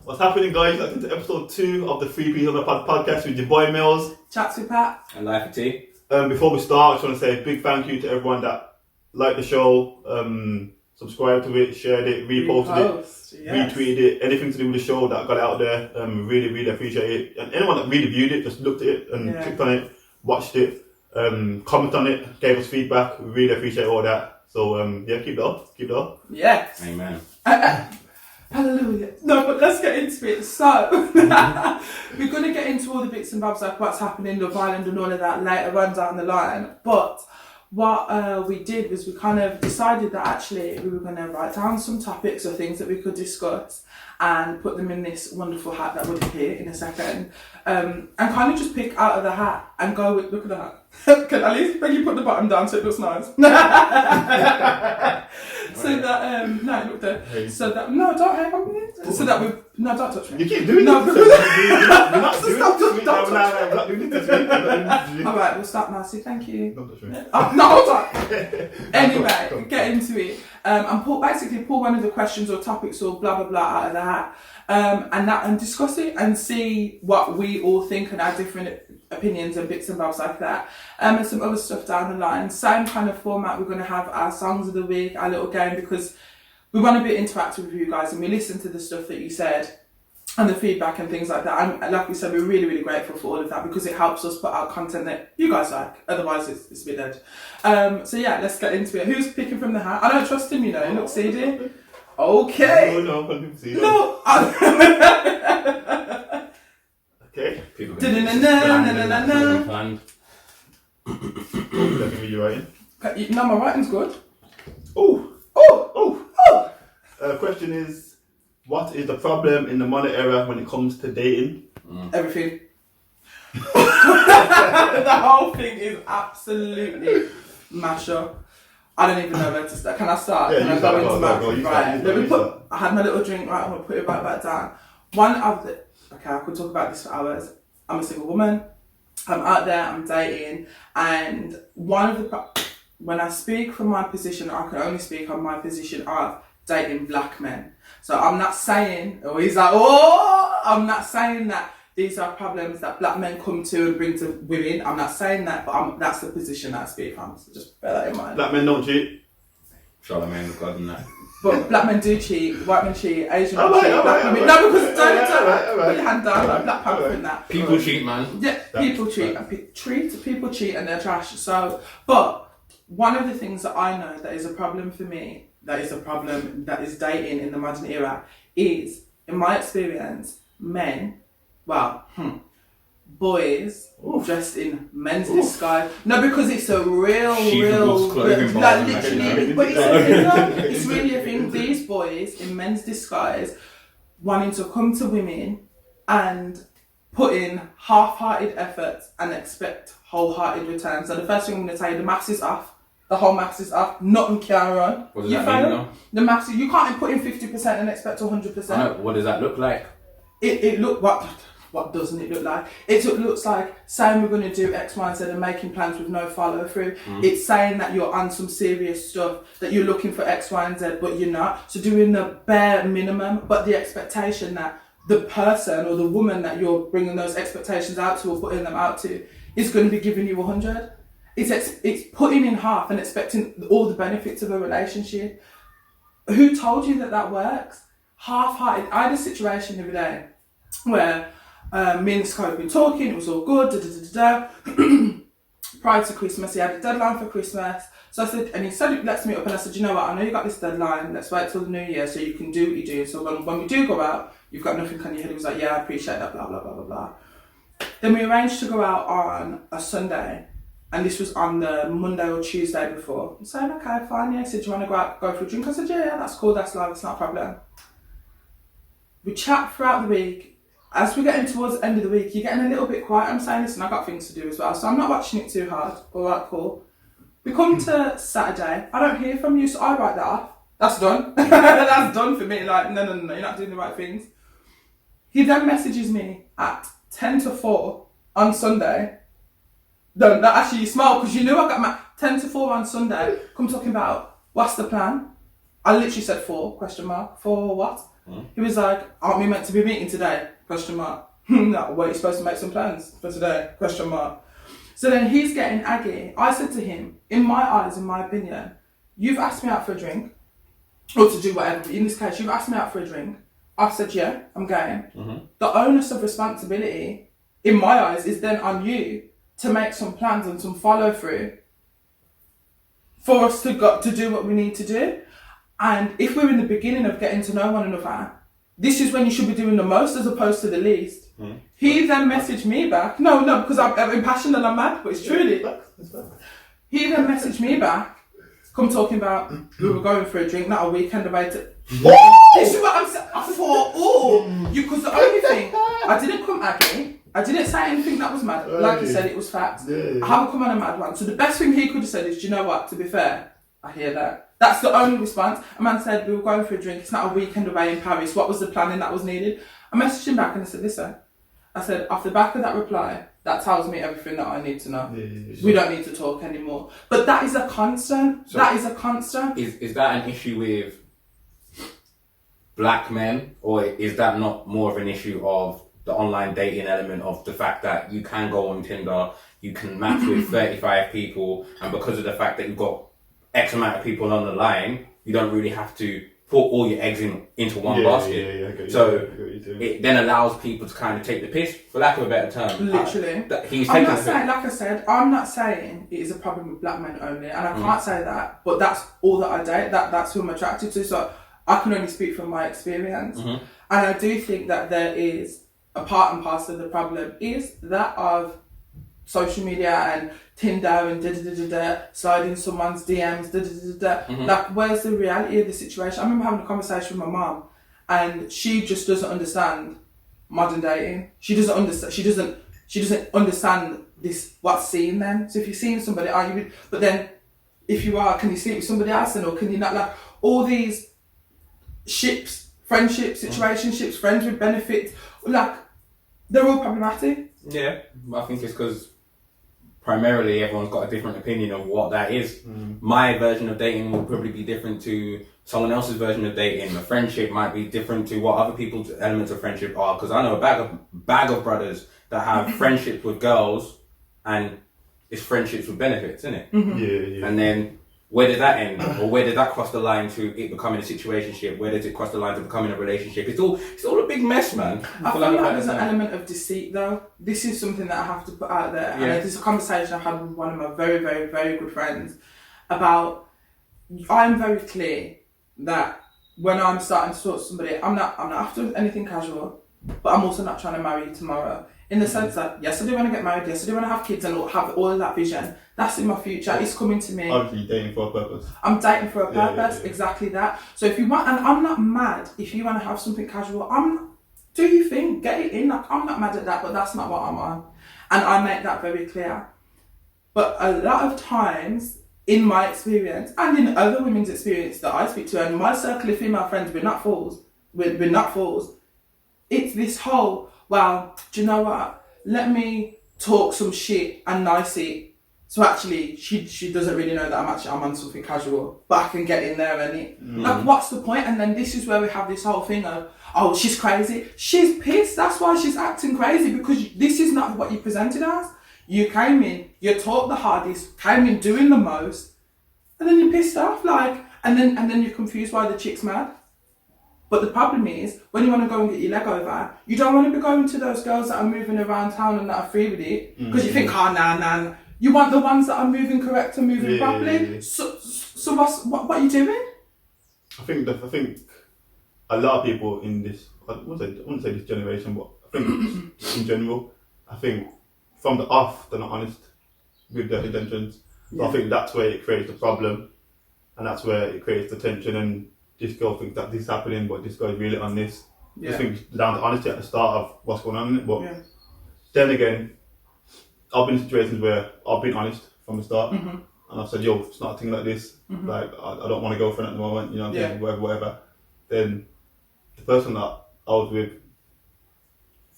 What's happening, guys? Welcome to episode 2 of the Free People on the Podcast with your boy Mills. Chats with Pat. And Life of Tea. Before we start, I just want to say a big thank you to everyone that liked the show, subscribed to it, shared it, reposted it, retweeted it, anything to do with the show that got it out there. Really, really appreciate it. And anyone that really viewed it, just looked at it and clicked on it, watched it, commented on it, gave us feedback. We really appreciate all that. So keep it up. Yes. Amen. Hallelujah. No, but let's get into it. So, we're going to get into all the bits and bobs, like what's happening in Love Island and all of that later on down the line. But what we did was we kind of decided that actually we were going to write down some topics or things that we could discuss and put them in this wonderful hat that would appear in a second, and kind of just pick out of the hat and go with, look at that. Can at least when you put the bottom down so it looks nice. So that no, look there. Hey. So that no, don't hang on me. So that we no, don't touch me. You keep doing no, it. You're not doing it. Don't touch me. Not doing it. All right, we'll start now. So thank you. Don't touch me. No, hold on. Anyway, get into it. And pull one of the questions or topics or blah blah blah out of the hat, and discuss it and see what we all think and our different opinions and bits and bobs like that, and some other stuff down the line. Same kind of format. We're going to have our songs of the week, our little game, because we want to be interactive with you guys and we listen to the stuff that you said and the feedback and things like that. And like we said, we're really, really grateful for all of that because it helps us put out content that you guys like. Otherwise, it's a bit dead. So yeah, let's get into it. Who's picking from the hat? I don't trust him, you know. He looks seedy. Okay. No. Okay. You writing? No, my writing's good. Oh. Question is, what is the problem in the modern era when it comes to dating? Everything. The whole thing is absolutely mash up. I don't even know where to start. Can I start? Yeah, Can I go into my right? Let me put. I had my little drink. Right, I'm gonna put it back down. Okay, I could talk about this for hours. I'm a single woman. I'm out there. I'm dating, and when I speak from my position, I can only speak on my position of dating black men. So I'm not saying, I'm not saying that these are problems that black men come to and bring to women. I'm not saying that, but that's the position that I speak from. So just bear that in mind. Black men don't cheat. Charlemagne God and that. But black men do cheat, white men cheat, Asian men cheat, black women. No, because don't put your hand down like Black Panther and that. People cheat, man. Yeah, people cheat. People cheat and they're trash. So, but one of the things that I know that is a problem for me, that is dating in the modern era, is, in my experience, boys dressed in men's disguise. No, because it's a real, like literally, but it's really a thing. These boys in men's disguise wanting to come to women and put in half-hearted efforts and expect wholehearted returns. So the first thing I'm going to tell you, the maths is off. The whole maths is off. Nothing can run. What does that mean, though? The maths, you can't put in 50% and expect 100%. What does that look like? What doesn't it look like? It looks like saying we're going to do X, Y, and Z and making plans with no follow through. It's saying that you're on some serious stuff, that you're looking for X, Y, and Z, but you're not. So doing the bare minimum, but the expectation that the person or the woman that you're bringing those expectations out to or putting them out to is going to be giving you 100. It's putting in half and expecting all the benefits of a relationship. Who told you that works? Half-hearted. I had a situation the other day where me and this guy had been talking, it was all good, prior to Christmas, he had a deadline for Christmas. So I said, and he said, let's meet up, and I said, you know what, I know you got this deadline, let's wait till the new year so you can do what you do. So when we do go out, you've got nothing on your head. He was like, yeah, I appreciate that, blah, blah, blah, blah, blah. Then we arranged to go out on a Sunday, and this was on the Monday or Tuesday before. I'm saying, okay, fine, yeah. He said, do you want to go out, go for a drink? I said, yeah, that's cool, that's live, it's not a problem. We chat throughout the week. As we're getting towards the end of the week, you're getting a little bit quiet. I'm saying, listen, I've got things to do as well, so I'm not watching it too hard. All right, cool. We come to Saturday, I don't hear from you, so I write that off. That's done. That's done for me. Like, no, you're not doing the right things. He then messages me at 10 to 4 on Sunday. No, that actually, you smile, because you knew I got my 10 to 4 on Sunday. Come talking about, what's the plan? I literally said 4, question mark. 4 what? He was like, aren't we meant to be meeting today? Question mark. No, well, you're supposed to make some plans for today? Question mark. So then he's getting aggy. I said to him, in my eyes, in my opinion, you've asked me out for a drink, or to do whatever. In this case, you've asked me out for a drink. I've said, yeah, I'm going. The onus of responsibility, in my eyes, is then on you to make some plans and some follow through for us to do what we need to do. And if we're in the beginning of getting to know one another, this is when you should be doing the most as opposed to the least. He then messaged me back. No, because I'm impassioned and I'm mad, but it's truly. He then messaged me back, come talking about we were going for a drink, not a weekend away to. This is what I'm saying. I thought, because the only thing, I didn't come aggy. I didn't say anything that was mad. Like you said, it was facts. I haven't come on a mad one. So the best thing he could have said is, do you know what, to be fair, I hear that. That's the only response. A man said, we were going for a drink, it's not a weekend away in Paris. What was the planning that was needed? I messaged him back and I said, listen, I said, off the back of that reply, that tells me everything that I need to know. We don't need to talk anymore. But that is a constant. So that is a constant. Is that an issue with black men, or is that not more of an issue of the online dating element of the fact that you can go on Tinder, you can match with 35 people, and because of the fact that you've got X amount of people on the line, you don't really have to put all your eggs into one basket. So it then allows people to kind of take the piss, for lack of a better term. Literally. I'm not saying, like I said, I'm not saying it is a problem with black men only, and I can't say that, but that's all that I date, that's who I'm attracted to, so I can only speak from my experience. And I do think that there is a part and parcel of the problem is that of social media and Tinder and sliding someone's DMs, Like, where's the reality of the situation? I remember having a conversation with my mom, and she just doesn't understand modern dating. She doesn't understand this, what's seen then. So if you're seeing somebody, are you? But then, if you are, can you sleep with somebody else then, or can you not? Like, all these ships, friendships, situationships, friends with benefits, like, they're all problematic. Yeah, I think it's because primarily everyone's got a different opinion of what that is. My version of dating will probably be different to someone else's version of dating. A friendship might be different to what other people's elements of friendship are, because I know a bag of brothers that have friendships with girls and it's friendships with benefits, isn't it? Yeah. And then where does that end? Or where does that cross the line to it becoming a situationship? Where does it cross the line to becoming a relationship? It's all a big mess, man. I feel like there's an element of deceit, though. This is something that I have to put out there. And there's a conversation I had with one of my very, very, very good friends about, I'm very clear that when I'm starting to talk to somebody, I'm not after anything casual, but I'm also not trying to marry you tomorrow. In the sense that, yes, I do want to get married, yes, I do want to have kids and have all of that vision. That's in my future. It's coming to me. Obviously, dating for a purpose. I'm dating for a purpose, exactly that. So if you want, and I'm not mad if you want to have something casual, do you think, get it in, like, I'm not mad at that, but that's not what I'm on. And I make that very clear. But a lot of times, in my experience, and in other women's experience that I speak to, and my circle of female friends, we're not fools. We're not fools. It's this whole, well, do you know what? Let me talk some shit and nice it. So actually, she doesn't really know that I'm on something casual, but I can get in there and like, what's the point? And then this is where we have this whole thing of, oh, she's crazy. She's pissed. That's why she's acting crazy, because this is not what you presented as. You came in, you talked the hardest, came in doing the most, and then you're pissed off, like, and then you're confused why the chick's mad. But the problem is, when you want to go and get your leg over, you don't want to be going to those girls that are moving around town and that are free with it, because you think, oh, nah. You want the ones that are moving correct and moving properly. Yeah. So what are you doing? I think a lot of people in this, I wouldn't say this generation, but I think in general, I think from the off, they're not honest with their intentions. So I think that's where it creates the problem, and that's where it creates the tension, and this girl thinks that this is happening, but this guy's really on this. I think down to honesty at the start of what's going on in it, but then again, I've been in situations where I've been honest from the start, and I've said, yo, it's not a thing like this, like, I don't want to go for it at the moment, you know what I'm saying, whatever. Then the person that I was with,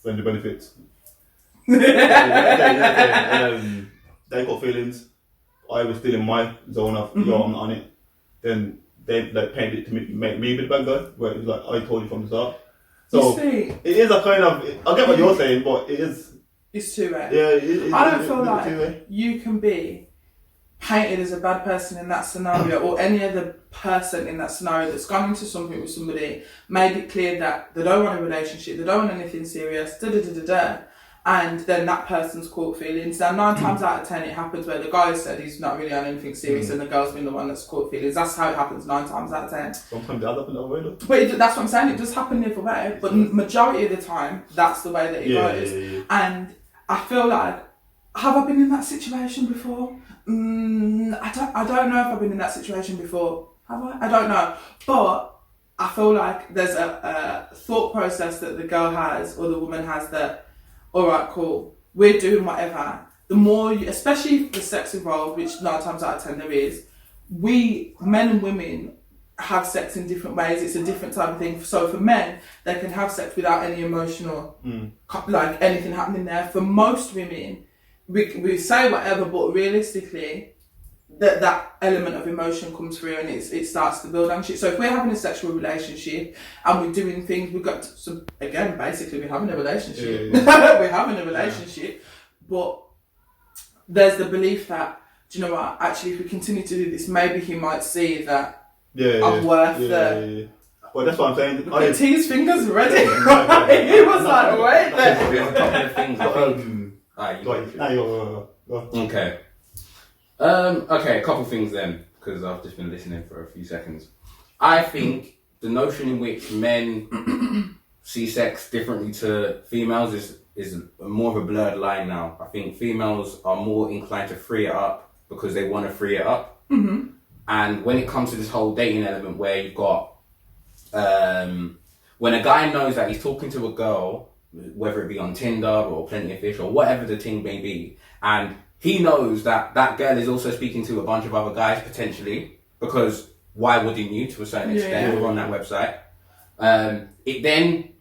friend of benefits, they got feelings. I was still in my zone of, yo, I'm not on it. Then they like painted it to make me be the bad guy, where it's like I told you from the start. So it is a kind of, I get what you're saying, but it is. It's two-way. Yeah, I don't feel like you can be painted as a bad person in that scenario, or any other person in that scenario that's gone into something with somebody, made it clear that they don't want a relationship, they don't want anything serious, and then that person's caught feelings. Now 9 times out of 10 it happens where the guy said he's not really on anything serious and the girl's been the one that's caught feelings. That's how it happens 9 times out of 10. Sometimes it does happen the other way though. But that's what I'm saying, it does happen the other way, but majority of the time that's the way that it goes. Yeah. And I feel like, have I been in that situation before? I don't know if I've been in that situation before. Have I? I don't know. But I feel like there's a thought process that the girl has or the woman has that, alright, cool, we're doing whatever. The more, especially if the sex involved, which 9 times out of 10 there is, we, men and women, have sex in different ways. It's a different type of thing. So for men, they can have sex without any emotional, like anything happening there. For most women, we say whatever, but realistically, that element of emotion comes through and it starts to build on shit. So if we're having a sexual relationship and we're doing things, we've got some, again, basically we're having a relationship. We're having a relationship, but there's the belief that, do you know what, actually if we continue to do this, maybe he might see that I'm worth the... Well, that's what I'm saying. Look at T's fingers ready. He was like, wait there. There's a couple of things I think. Okay. Okay, a couple things then, because I've just been listening for a few seconds. I think the notion in which men see sex differently to females is more of a blurred line now. I think females are more inclined to free it up because they want to free it up. Mm-hmm. And when it comes to this whole dating element where you've got, when a guy knows that he's talking to a girl, whether it be on Tinder or Plenty of Fish or whatever the thing may be, and he knows that that girl is also speaking to a bunch of other guys potentially, because why wouldn't you, to a certain extent, if you're on that website? It then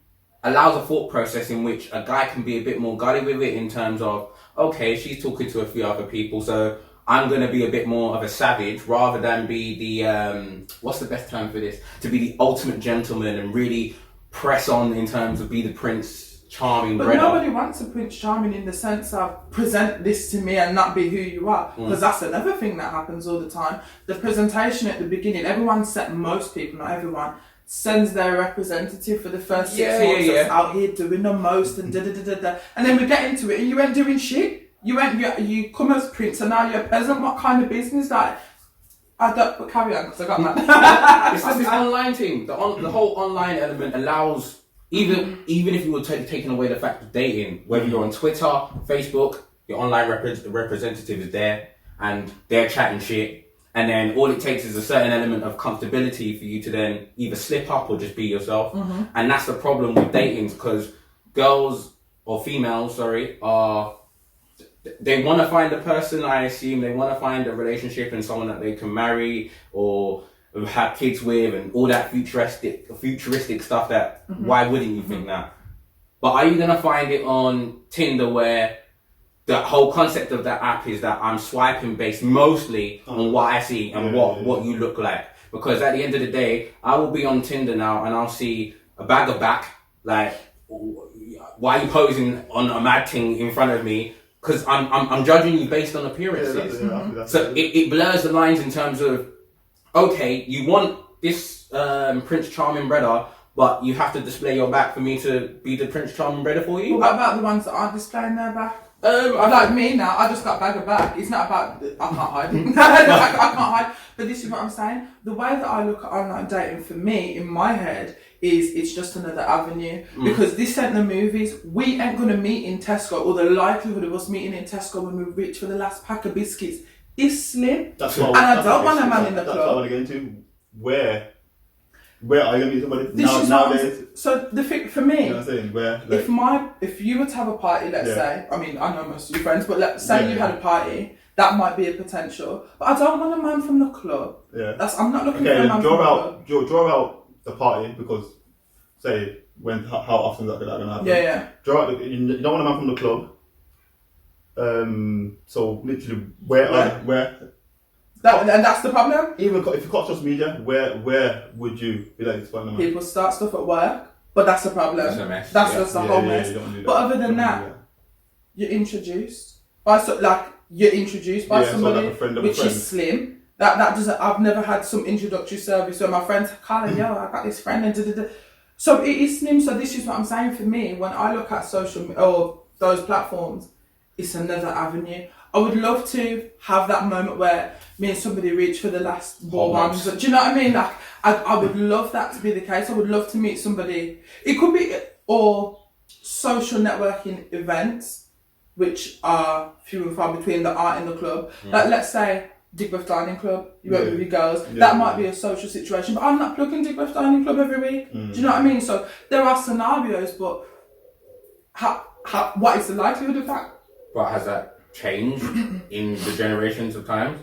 allows a thought process in which a guy can be a bit more gully with it in terms of, okay, she's talking to a few other people, so I'm going to be a bit more of a savage rather than be the, what's the best term for this? To be the ultimate gentleman and really press on in terms of be the Prince Charming. But nobody wants a Prince Charming in the sense of present this to me and not be who you are. Because that's another thing that happens all the time. The presentation at the beginning, most people, not everyone, sends their representative for the first 6 months that's out here doing the most and da-da-da-da-da. And then we get into it and you ain't doing shit. You come as Prince and now you're a peasant. What kind of business? Like, I don't, but carry on because I got mad. It's just this online thing. The whole online element allows, even if you were taking away the fact of dating, whether you're on Twitter, Facebook, your online representative is there and they're chatting shit. And then all it takes is a certain element of comfortability for you to then either slip up or just be yourself. Mm-hmm. And that's the problem with dating, because girls or females, they want to find a person, I assume. They want to find a relationship and someone that they can marry or have kids with and all that futuristic stuff that, why wouldn't you think that? But are you going to find it on Tinder where the whole concept of that app is that I'm swiping based mostly on what I see and what you look like? Because at the end of the day, I will be on Tinder now and I'll see a bag of back, like, why are you posing on a mad thing in front of me? Because I'm judging you based on appearances. So it blurs the lines in terms of, okay, you want this Prince Charming brother, but you have to display your back for me to be the Prince Charming brother for you? What about the ones that aren't displaying their back? Like me now, I just got bag of back. It's not about, I can't hide. I can't hide. But this is what I'm saying. The way that I look at online dating, for me, in my head, is it's just another avenue. Because this ain't the movies. We ain't going to meet in Tesco, or the likelihood of us meeting in Tesco when we reach for the last pack of biscuits is slim. I don't want a man in the club. That's what I want to get into. Where are you going to meet somebody nowadays? So the thing for me, you know what I'm saying? if you were to have a party, let's say, I mean, I know most of your friends, but let's say you had a party, that might be a potential. But I don't want a man from the club. Yeah. I'm not looking for a man from the club. Draw out the party, because say how often is that going to happen? Yeah. Draw out you don't want a man from the club. So literally, where And that's the problem. Even if you cut social media, where would you be like to find them? People start stuff at work, but that's the problem. That's a mess. That's the whole mess. But other than that, you're introduced by somebody which is slim. That doesn't. I've never had some introductory service where my friends, Carla, yo, I got this friend, and da. So it is slim. So this is what I'm saying. For me, when I look at social or those platforms, it's another avenue. I would love to have that moment where me and somebody reach for the last ball ones. Do you know what I mean? Like I would love that to be the case. I would love to meet somebody. It could be or social networking events, which are few and far between that aren't in the club. Like let's say Digbeth Dining Club, you work with your girls, that might be a social situation, but I'm not plugging Digbeth Dining Club every week. Do you know what I mean? So there are scenarios, but what is the likelihood of that? But has that changed in the generations of times?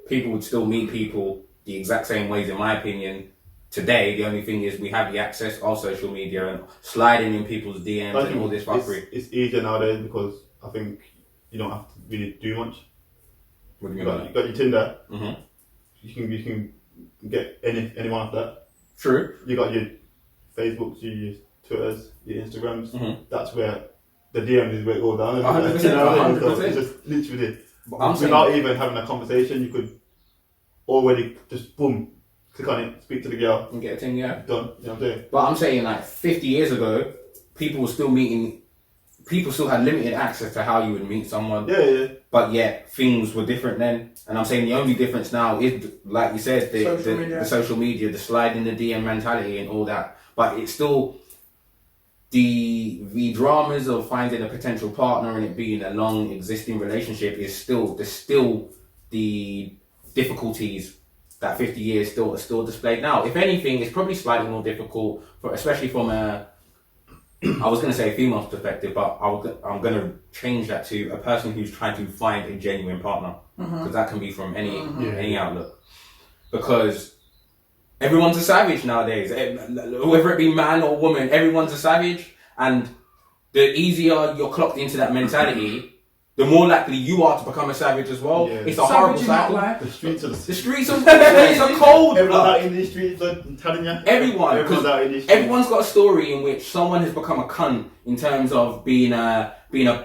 People would still meet people the exact same ways, in my opinion. Today, the only thing is we have the access of social media and sliding in people's DMs and all this fuckery. It's easier nowadays because I think you don't have to really do much. What do you mean? You got your Tinder. Mm-hmm. You can get anyone off that. True. You got your Facebooks, your Twitters, your Instagrams. Mm-hmm. That's where the DM is where it goes down. 100%. So it's just literally without even having a conversation, you could already just boom, click on it, speak to the girl, and get a thing. Yeah, done. You know what I'm saying? But I'm saying like 50 years ago, people were still meeting. People still had limited access to how you would meet someone. Yeah. But yet things were different then, and I'm saying the only difference now is, like you said, the social media, the slide in the DM mentality, and all that. But it's still the dramas of finding a potential partner and it being a long existing relationship is still the difficulties that 50 years still displayed now. If anything, it's probably slightly more difficult, especially from a, I was going to say a female's perspective, but I'm going to change that to a person who's trying to find a genuine partner, because that can be from any outlook. Because everyone's a savage nowadays, whether it be man or woman, everyone's a savage, and the easier you're clocked into that mentality, the more likely you are to become a savage as well. Yeah. It's a horrible cycle. The streets are cold. Everyone's out in the streets, I'm telling you. Everyone's out in the streets. Everyone's got a story in which someone has become a cunt in terms of being a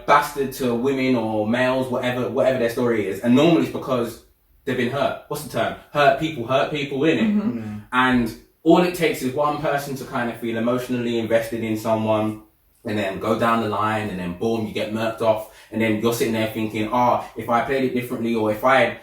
bastard to women or males, whatever their story is. And normally it's because they've been hurt. What's the term? Hurt people, innit? And all it takes is one person to kind of feel emotionally invested in someone, and then go down the line, and then boom, you get murked off, and then you're sitting there thinking, if I played it differently, or if I had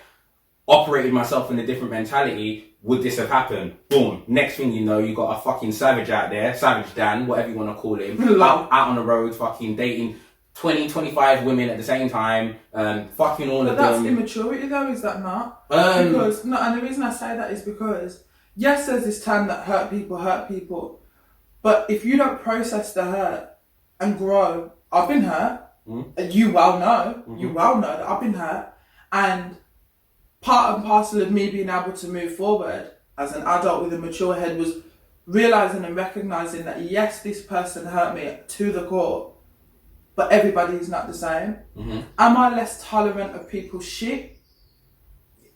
operated myself in a different mentality, would this have happened? Boom. Next thing you know, you got a fucking savage out there, Savage Dan, whatever you want to call him, out on the road, fucking dating 20, 25 women at the same time, fucking all of them. But that's immaturity though, is that not? And the reason I say that is because, yes, there's this term that hurt people, but if you don't process the hurt and grow, I've been hurt, and you well know that I've been hurt, and part and parcel of me being able to move forward as an adult with a mature head was realising and recognising that yes, this person hurt me to the core, but everybody is not the same. Am I less tolerant of people's shit?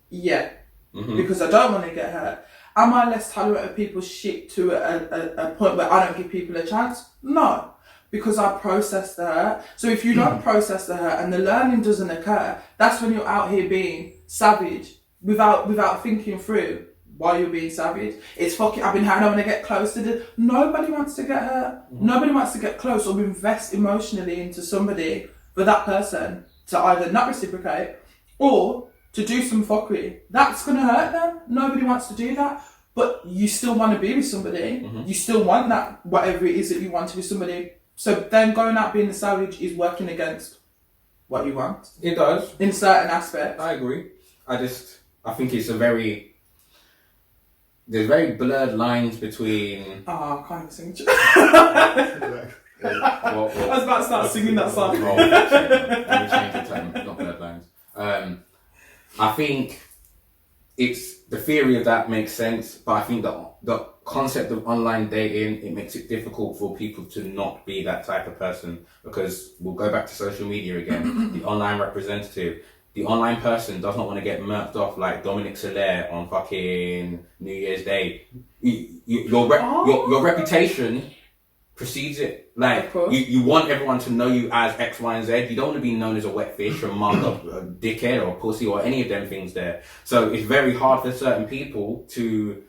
Yeah, because I don't want to get hurt. Am I less tolerant of people's shit to a point where I don't give people a chance? No, because I process the hurt. So if you don't process the hurt and the learning doesn't occur, that's when you're out here being savage without thinking through why you're being savage. It's fucking, I've been hurt, I want to get close to this. Nobody wants to get hurt. Nobody wants to get close or invest emotionally into somebody for that person to either not reciprocate or to do some fuckery. That's going to hurt them. Nobody wants to do that. But you still want to be with somebody. You still want that, whatever it is that you want to be somebody. So then going out being the savage is working against what you want. It does. In certain aspects. I agree. I think it's there's very blurred lines between... I can't even sing. I was about to start singing that song. Let me change the term, not blurred lines. I think it's the theory of that makes sense, but I think the concept of online dating, it makes it difficult for people to not be that type of person, because we'll go back to social media again. The online representative, the online person does not want to get murked off like Dominic Soler on fucking New Year's Day. Your reputation precedes it. Like, you want everyone to know you as X, Y, and Z. You don't want to be known as a wet fish, a mug, a dickhead, or a pussy, or any of them things there. So it's very hard for certain people to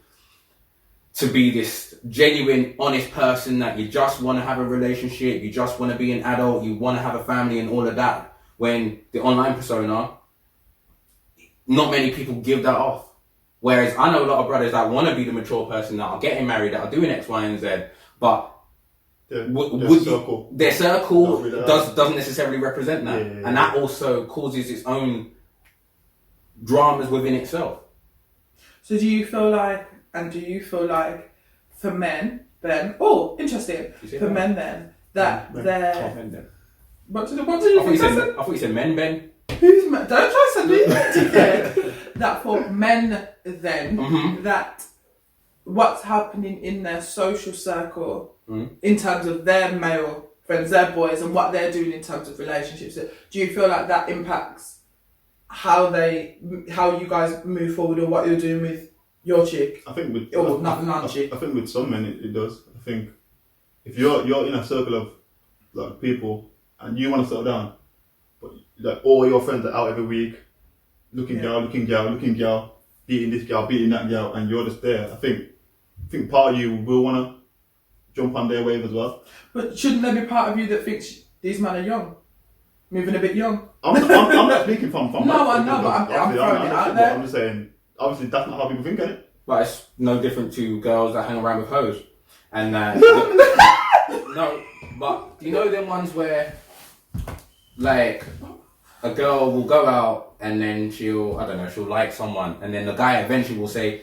be this genuine, honest person that you just want to have a relationship, you just want to be an adult, you want to have a family and all of that. When the online persona, not many people give that off. Whereas I know a lot of brothers that want to be the mature person, that are getting married, that are doing X, Y, and Z, but their circle doesn't necessarily represent that. Yeah. And that also causes its own dramas within itself. So do you feel like for men then, interesting, for men then, that they're... What did you think? I thought you said men, Ben. Who's men? Don't try to do that. That for men then, that what's happening in their social circle in terms of their male friends, their boys, and what they're doing in terms of relationships. Do you feel like that impacts how you guys move forward, or what you're doing with your chick? I think with chick. I think with some men it does. I think if you're in a circle of like people and you want to settle down, but like all your friends are out every week, looking girl, beating this girl, beating that girl, and you're just there. I think part of you will want to jump on their wave as well. But shouldn't there be part of you that thinks these men are young, moving a bit young? I'm not speaking from no, I know, but I'm throwing it out there. I'm just saying, obviously that's not how people think, is it? But it's no different to girls that hang around with hoes, and no, but you know them ones where, like, a girl will go out and then she'll like someone, and then the guy eventually will say,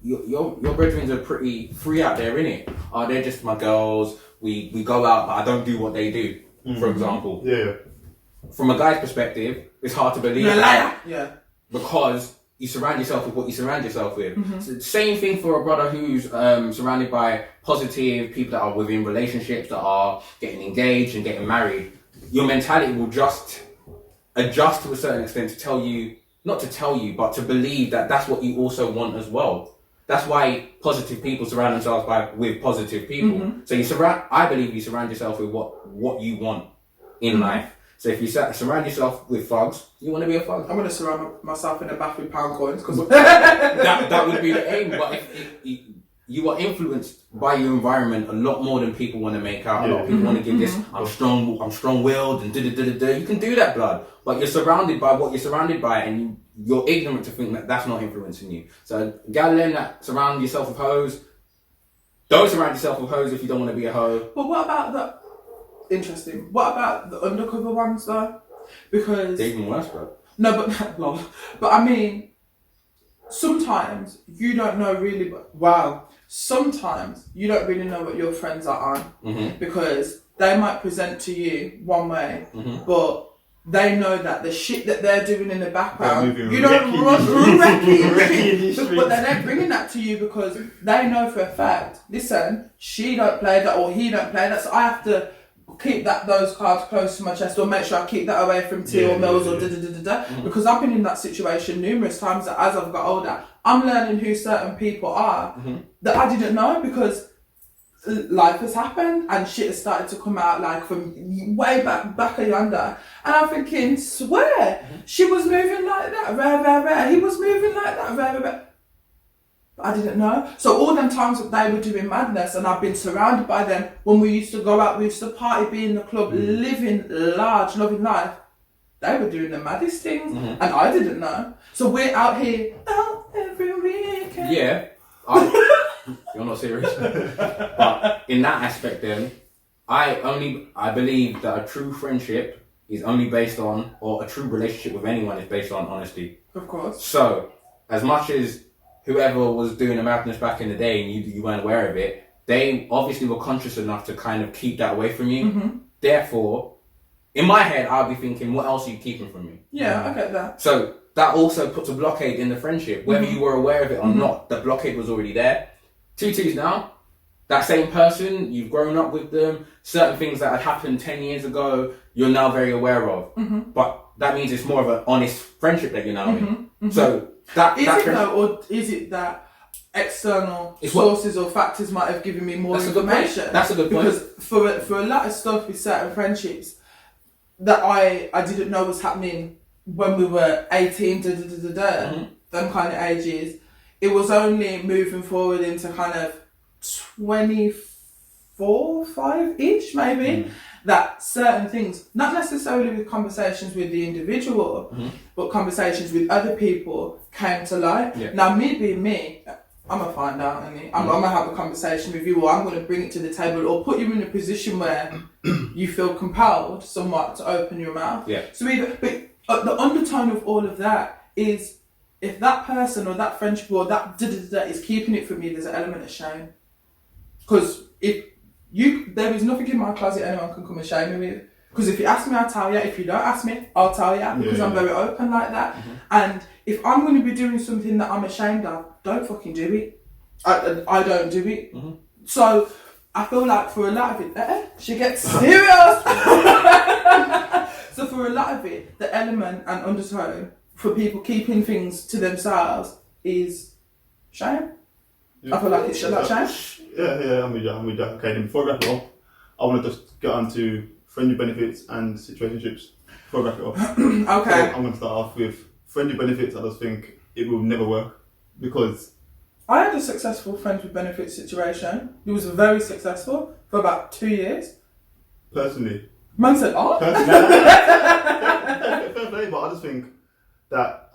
your brethren are pretty free out there, innit? Oh, they're just my girls. We go out, but I don't do what they do, for example. Yeah. From a guy's perspective, it's hard to believe that. Yeah. Because you surround yourself with what you surround yourself with. So same thing for a brother who's surrounded by positive people that are within relationships, that are getting engaged and getting married. Your mentality will just adjust to a certain extent to tell you, not to tell you, but to believe that that's what you also want as well. That's why positive people surround themselves with positive people. So I believe you surround yourself with what you want in life. So if you surround yourself with thugs, you want to be a thug. I'm going to surround myself in a bath with pound coins. Cause that would be the aim. But if you are influenced by your environment a lot more than people want to make out. A lot of people want to give this, I'm strong-willed and da-da-da-da-da. You can do that, blood. But you're surrounded by what you're surrounded by, and you're ignorant to think that that's not influencing you. So, gallon that surround yourself with hoes. Don't surround yourself with hoes if you don't want to be a hoe. But what about Interesting. What about the undercover ones though? Because they're even worse, bro. No, but I mean, sometimes you don't know really. Sometimes you don't really know what your friends are on because they might present to you one way, but they know that the shit that they're doing in the background, you don't but they're bringing that to you because they know for a fact. Listen, she don't play that or he don't play that, so I have to keep those cards close to my chest, or make sure I keep that away from tea or mills or because I've been in that situation numerous times that as I've got older, I'm learning who certain people are that I didn't know because life has happened and shit has started to come out like from way back yonder, and I'm thinking, swear, she was moving like that, rare, he was moving like that, rare. I didn't know. So all them times that they were doing madness and I've been surrounded by them when we used to go out, we used to party, be in the club, living large, loving life, they were doing the maddest things and I didn't know. So we're out here every weekend. Yeah. You're not serious. But in that aspect then, I believe that a true friendship is only based on, or a true relationship with anyone is based on honesty. Of course. So, as much as whoever was doing the madness back in the day and you weren't aware of it, they obviously were conscious enough to kind of keep that away from you. Therefore, in my head, I'll be thinking, what else are you keeping from me? Yeah, I get that. So that also puts a blockade in the friendship. Whether you were aware of it or not, the blockade was already there. 2-2s now, that same person, you've grown up with them, certain things that had happened 10 years ago, you're now very aware of. But that means it's more of an honest friendship that you're now in. Mm-hmm. So that is that it though, or is it that external sources or factors might have given me more information? That's a good point. Because for a lot of stuff with certain friendships that I didn't know was happening when we were 18, them kind of ages, it was only moving forward into kind of 24, 5-ish maybe, that certain things, not necessarily with conversations with the individual, but conversations with other people came to light. Yeah. Now, me being me, I'm going to find out, I'm going to have a conversation with you, or I'm going to bring it to the table, or put you in a position where you feel compelled somewhat to open your mouth. Yeah. So but the undertone of all of that is, if that person or that friendship or that is keeping it from me, there's an element of shame. Because there is nothing in my closet anyone can come and shame me with. Because if you ask me, I'll tell you. If you don't ask me, I'll tell you. Because I'm very open like that. And if I'm going to be doing something that I'm ashamed of, don't fucking do it. I don't do it. So I feel like for a lot of it, she gets serious. So for a lot of it, the element and undertone for people keeping things to themselves is shame. I feel like it's a lot of shame. Yeah, I'm with you. Okay, then before I wrap it up, I want to just get on to friendly benefits and situationships. Before I wrap it up. Okay. So I'm going to start off with friendly benefits. I just think it will never work because I had a successful friends with benefits situation. It was very successful for about 2 years. Personally. Man said, oh. Fair play, but I just think that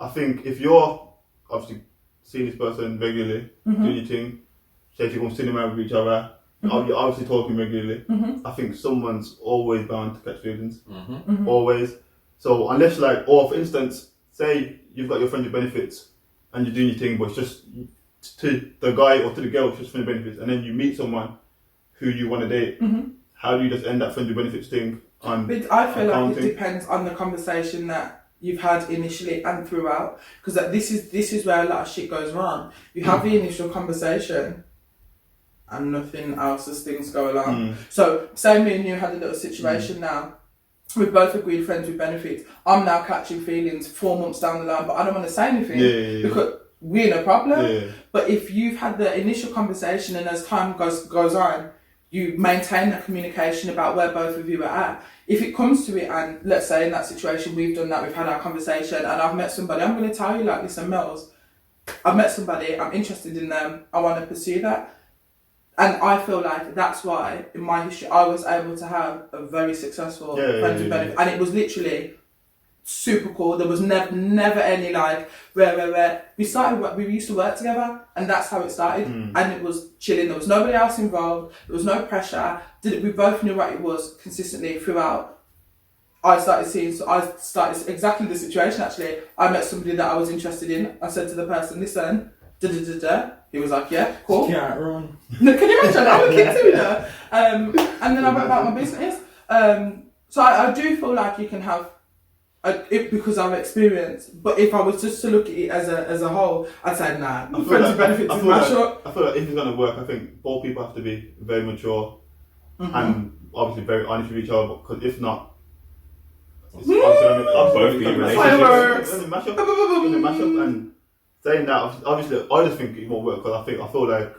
if you're obviously seeing this person regularly, doing your thing, say if you're going to cinema with each other, you're obviously talking regularly, I think someone's always bound to catch feelings. Always. So unless or for instance, say you've got your friends with benefits and you're doing your thing, but it's just to the guy or to the girl, it's just friends with benefits, and then you meet someone who you want to date, how do you just end that friends with benefits thing? I feel like it depends on the conversation that you've had initially and throughout, because this is where a lot of shit goes wrong. You have the initial conversation and nothing else as things go along. So say me and you had a little situation now, we've both agreed friends with benefits, I'm now catching feelings 4 months down the line, but I don't want to say anything because we're in a problem. But if you've had the initial conversation and as time goes on, you maintain that communication about where both of you are at. If it comes to it, and let's say in that situation we've done that, we've had our conversation, and I've met somebody, I'm going to tell you like, listen, Mills, I've met somebody, I'm interested in them, I want to pursue that. And I feel like that's why in my history I was able to have a very successful friends with benefits, and it was literally super cool. There was never any where we used to work together, and that's how it started. And it was chilling. There was nobody else involved. There was no pressure. We both knew what it was consistently throughout. I started exactly the situation. Actually, I met somebody that I was interested in. I said to the person, "Listen, He was like, "Yeah, cool." Can't run. No, can you imagine? I would kick to me and then I went about my business. So I do feel like you can have it because I've experienced, but if I was just to look at it as a whole, I'd say nah. Friends with benefits is my shot. I feel like if it's gonna work, I think both people have to be very mature and obviously very honest with each other. Because if not, it's obviously gonna mash up. And saying that, obviously, I just think it won't work because I feel like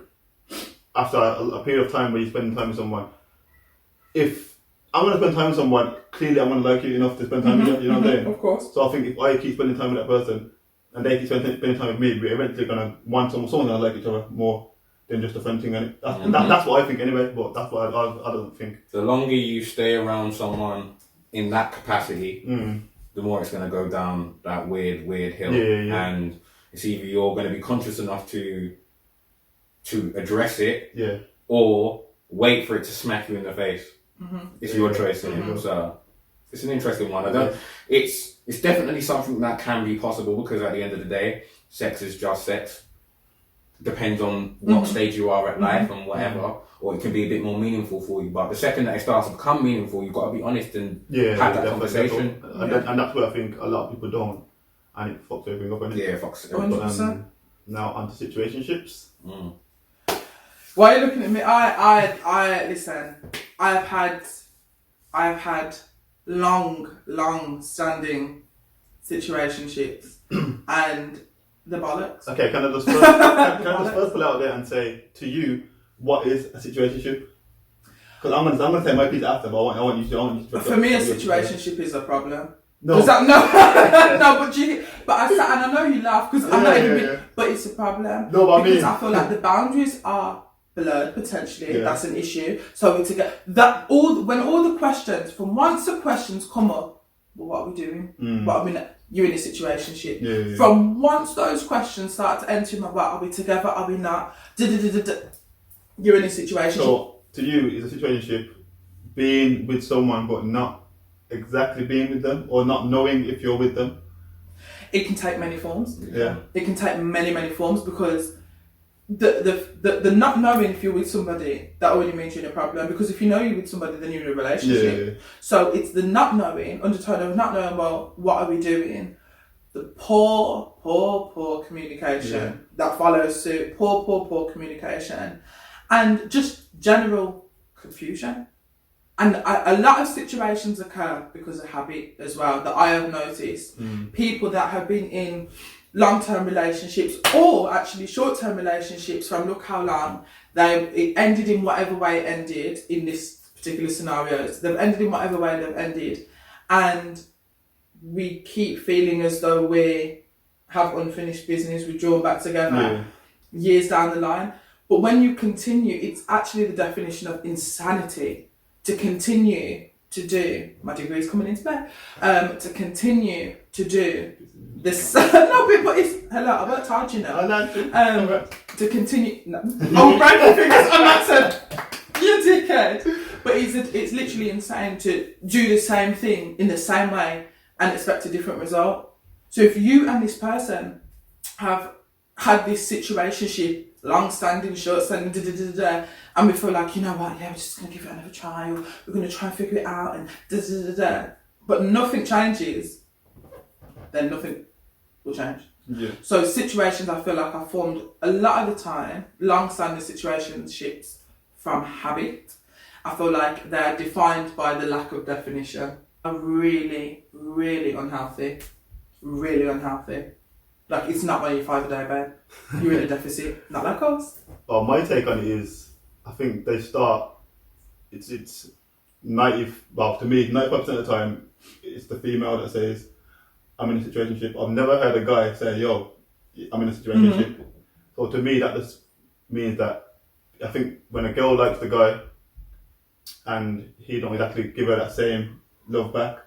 after a period of time where you're spending time with someone, if I'm going to spend time with someone, clearly I'm going to like you enough to spend time with you, you know what I'm saying? Of course. So I think if I keep spending time with that person and they keep spending time with me, we're eventually going to want someone's going to like each other more than just a friend thing. And that's what I think anyway, but that's what I don't think. The longer you stay around someone in that capacity, the more it's going to go down that weird hill. Yeah. And it's either you're going to be conscious enough to address it, or wait for it to smack you in the face. It's your choice, so it's an interesting one. It's definitely something that can be possible because at the end of the day, sex is just sex. Depends on what stage you are at life and whatever, or it can be a bit more meaningful for you. But the second that it starts to become meaningful, you've got to be honest and have that conversation. And that's where I think a lot of people don't, and it fucks everything up. Yeah, fucks everything. Now on to situationships. Why are you looking at me? I listen. I have had long standing situationships and the bollocks. Okay, can I just first pull out there and say to you, what is a situationship? Because I'm gonna say my piece after, but I want you to. For me, a situationship is a problem. No. No, but I sat and I know you laugh because I'm not even. But it's a problem. No, but because I feel like the boundaries are blurred potentially. Yeah. That's an issue. So we to get that when all the questions from once the questions come up, well, what are we doing? What are we? You're in a situationship. Yeah. From once those questions start to enter in my mind, are we together? Are we not? You're in a situationship. So to you, is a situationship being with someone but not exactly being with them, or not knowing if you're with them? It can take many forms. Yeah. It can take many forms because the not knowing if you're with somebody, that already means you're in a problem. Because if you know you're with somebody, then you're in a relationship. Yeah. So it's the not knowing, undertone of not knowing, well, what are we doing? The poor communication that follows suit. Poor communication. And just general confusion. And a lot of situations occur because of habit as well, that I have noticed. People that have been in long-term relationships or actually short-term relationships from look how long, it ended in whatever way it ended in this particular scenarios. They've ended in whatever way they've ended. And we keep feeling as though we have unfinished business, we're drawn back together years down the line. But when you continue, it's actually the definition of insanity to continue to do, my degree's coming into play, to continue to do this, no, but it's, hello, I worked hard, you know, to continue, no, I'm breaking fingers, I'm not saying, you dickhead, but it's literally insane to do the same thing in the same way and expect a different result. So if you and this person have had this situationship, long-standing, short-standing, and we feel like, you know what, we're just going to give it another try, or we're going to try and figure it out, and but nothing changes, then nothing will change. Yeah. So situations, I feel like are formed a lot of the time, long-standing situationships from habit. I feel like they're defined by the lack of definition. Are really, really unhealthy. Really unhealthy. Like, it's not when you're 5 a day, babe. You're in a deficit. Not like us. Well, my take on it is, I think they start, it's 90, well, to me, 95% of the time, it's the female that says, I'm in a situationship. I've never heard a guy say, yo, I'm in a situationship. So to me, that just means that I think when a girl likes the guy and he don't exactly give her that same love back,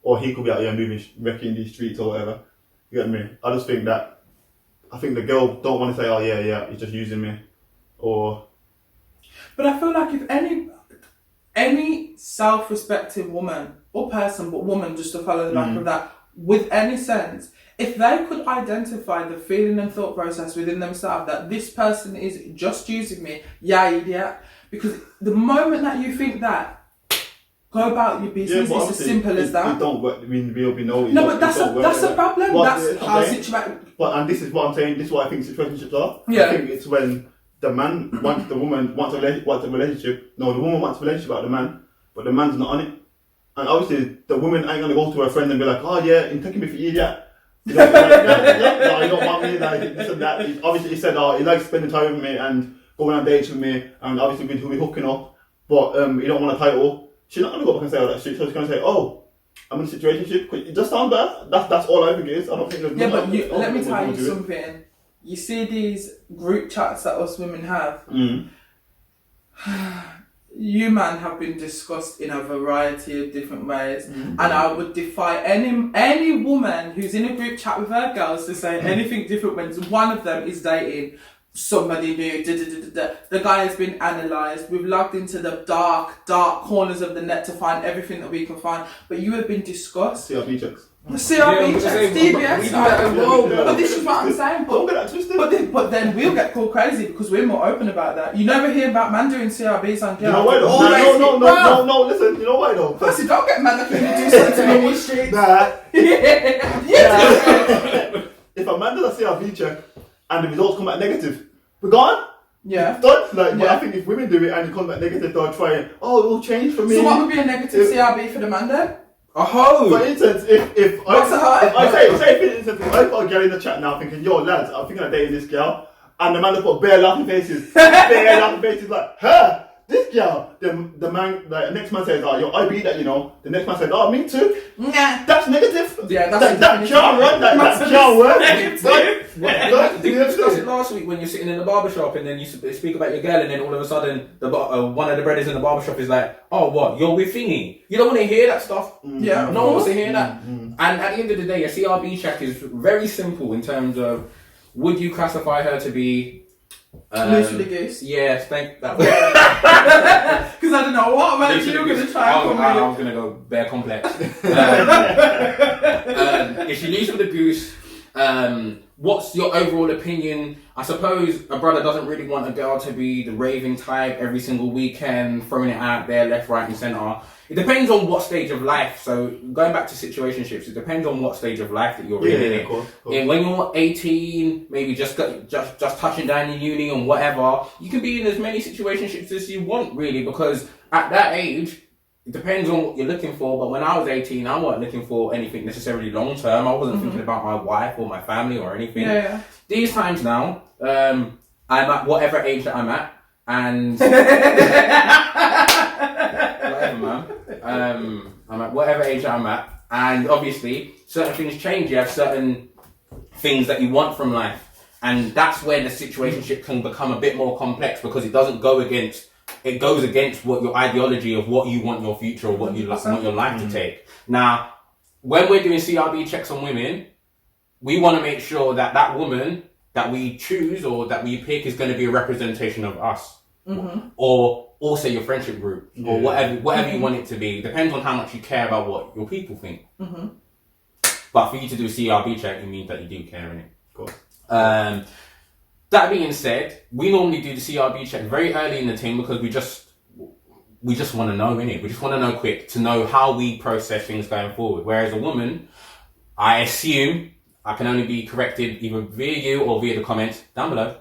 or he could be out here moving, wrecking these streets or whatever, you get me? I just think that, I think the girl don't want to say, oh yeah, he's just using me, or... But I feel like if any self-respecting woman, or person, but woman, just to follow the back of that, with any sense, if they could identify the feeling and thought process within themselves that this person is just using me, yeah, idiot. Because the moment that you think that, go about your business, it's as simple as that. It don't work. I mean, we know. No, but that's a problem. That's how situation. But and this is what I'm saying. This is what I think situationships are. Yeah. I think it's when the man wants the woman wants a relationship. No, the woman wants a relationship about the man, but the man's not on it. And obviously, the woman ain't gonna go to her friend and be like, "Oh yeah, you're taking me for idiot." You know, no, you don't want me. Like this and that. Obviously, he said, "Oh, he likes spending time with me and going on dates with me, and obviously we'll be hooking up." But you don't want a title. She's not gonna go back and say all that shit. So she's gonna say, "Oh, I'm in a situationship." It just sounds bad. That's all I think it is. I don't think there's. Yeah, but let me tell you something. You see these group chats that us women have. You man have been discussed in a variety of different ways, and I would defy any woman who's in a group chat with her girls to say anything different when one of them is dating somebody new. The guy has been analysed. We've logged into the dark corners of the net to find everything that we can find. But you have been discussed. CRB checks. The CRB checks, DBS. But this is what I'm saying. Don't get that twisted. But then we'll get called crazy because we're more open about that. You never hear about man doing CRBs on girls. You know why though? No, listen. You know why though? Firstly, don't get mad like you're going to do something to me in the street. Nah. Yeah. If a man does a CRB check and the results come back negative, we're gone. Yeah. Done. But I think if women do it and it comes back negative, they'll try it. Oh, it will change for me. So what would be a negative CRB for the man then? A hoe? For instance, if I put a girl in the chat now thinking, yo lads, I'm thinking of dating this girl, and the man put bare laughing faces, like, her. This girl, the man, like, the next man says, oh, yo, I beat that, you know. The next man says, oh, me too. Nah. That's negative. Yeah, that can't run. That can't work. Did you discuss it last week when you're sitting in the barbershop and then you speak about your girl and then all of a sudden one of the brothers in the barbershop is like, oh, what, you're with Thingy? You don't want to hear that stuff. Yeah, no one wants to hear that. And at the end of the day, a CRB check is very simple in terms of, would you classify her to be loosely goose. Yes, thank that. Because I don't know what man you were going to try and come I was going to go bare complex. If she leaves with a goose, what's your overall opinion? I suppose a brother doesn't really want a girl to be the raving type every single weekend, throwing it out there left, right and centre. It depends on what stage of life. So going back to situationships, it depends on what stage of life that you're in. Of course. And when you're 18, maybe just touching down in uni and whatever, you can be in as many situationships as you want, really, because at that age, it depends on what you're looking for. But when I was 18, I wasn't looking for anything necessarily long term. I wasn't thinking about my wife or my family or anything. Yeah. These times now, I'm at whatever age that I'm at, and whatever, man. I'm at whatever age that I'm at, and obviously certain things change. You have certain things that you want from life, and that's where the situationship can become a bit more complex because it doesn't go against. It goes against what your ideology of what you want your future or what you want your life to take. Now, when we're doing CRB checks on women, we want to make sure that that woman that we choose or that we pick is going to be a representation of us, or also your friendship group, or whatever you want it to be. Depends on how much you care about what your people think. But for you to do a CRB check, it means that you do care, innit? Cool. That being said, we normally do the CRB check very early in the team because we just want to know, innit? We just want to know quick to know how we process things going forward. Whereas a woman, I assume, I can only be corrected either via you or via the comments down below.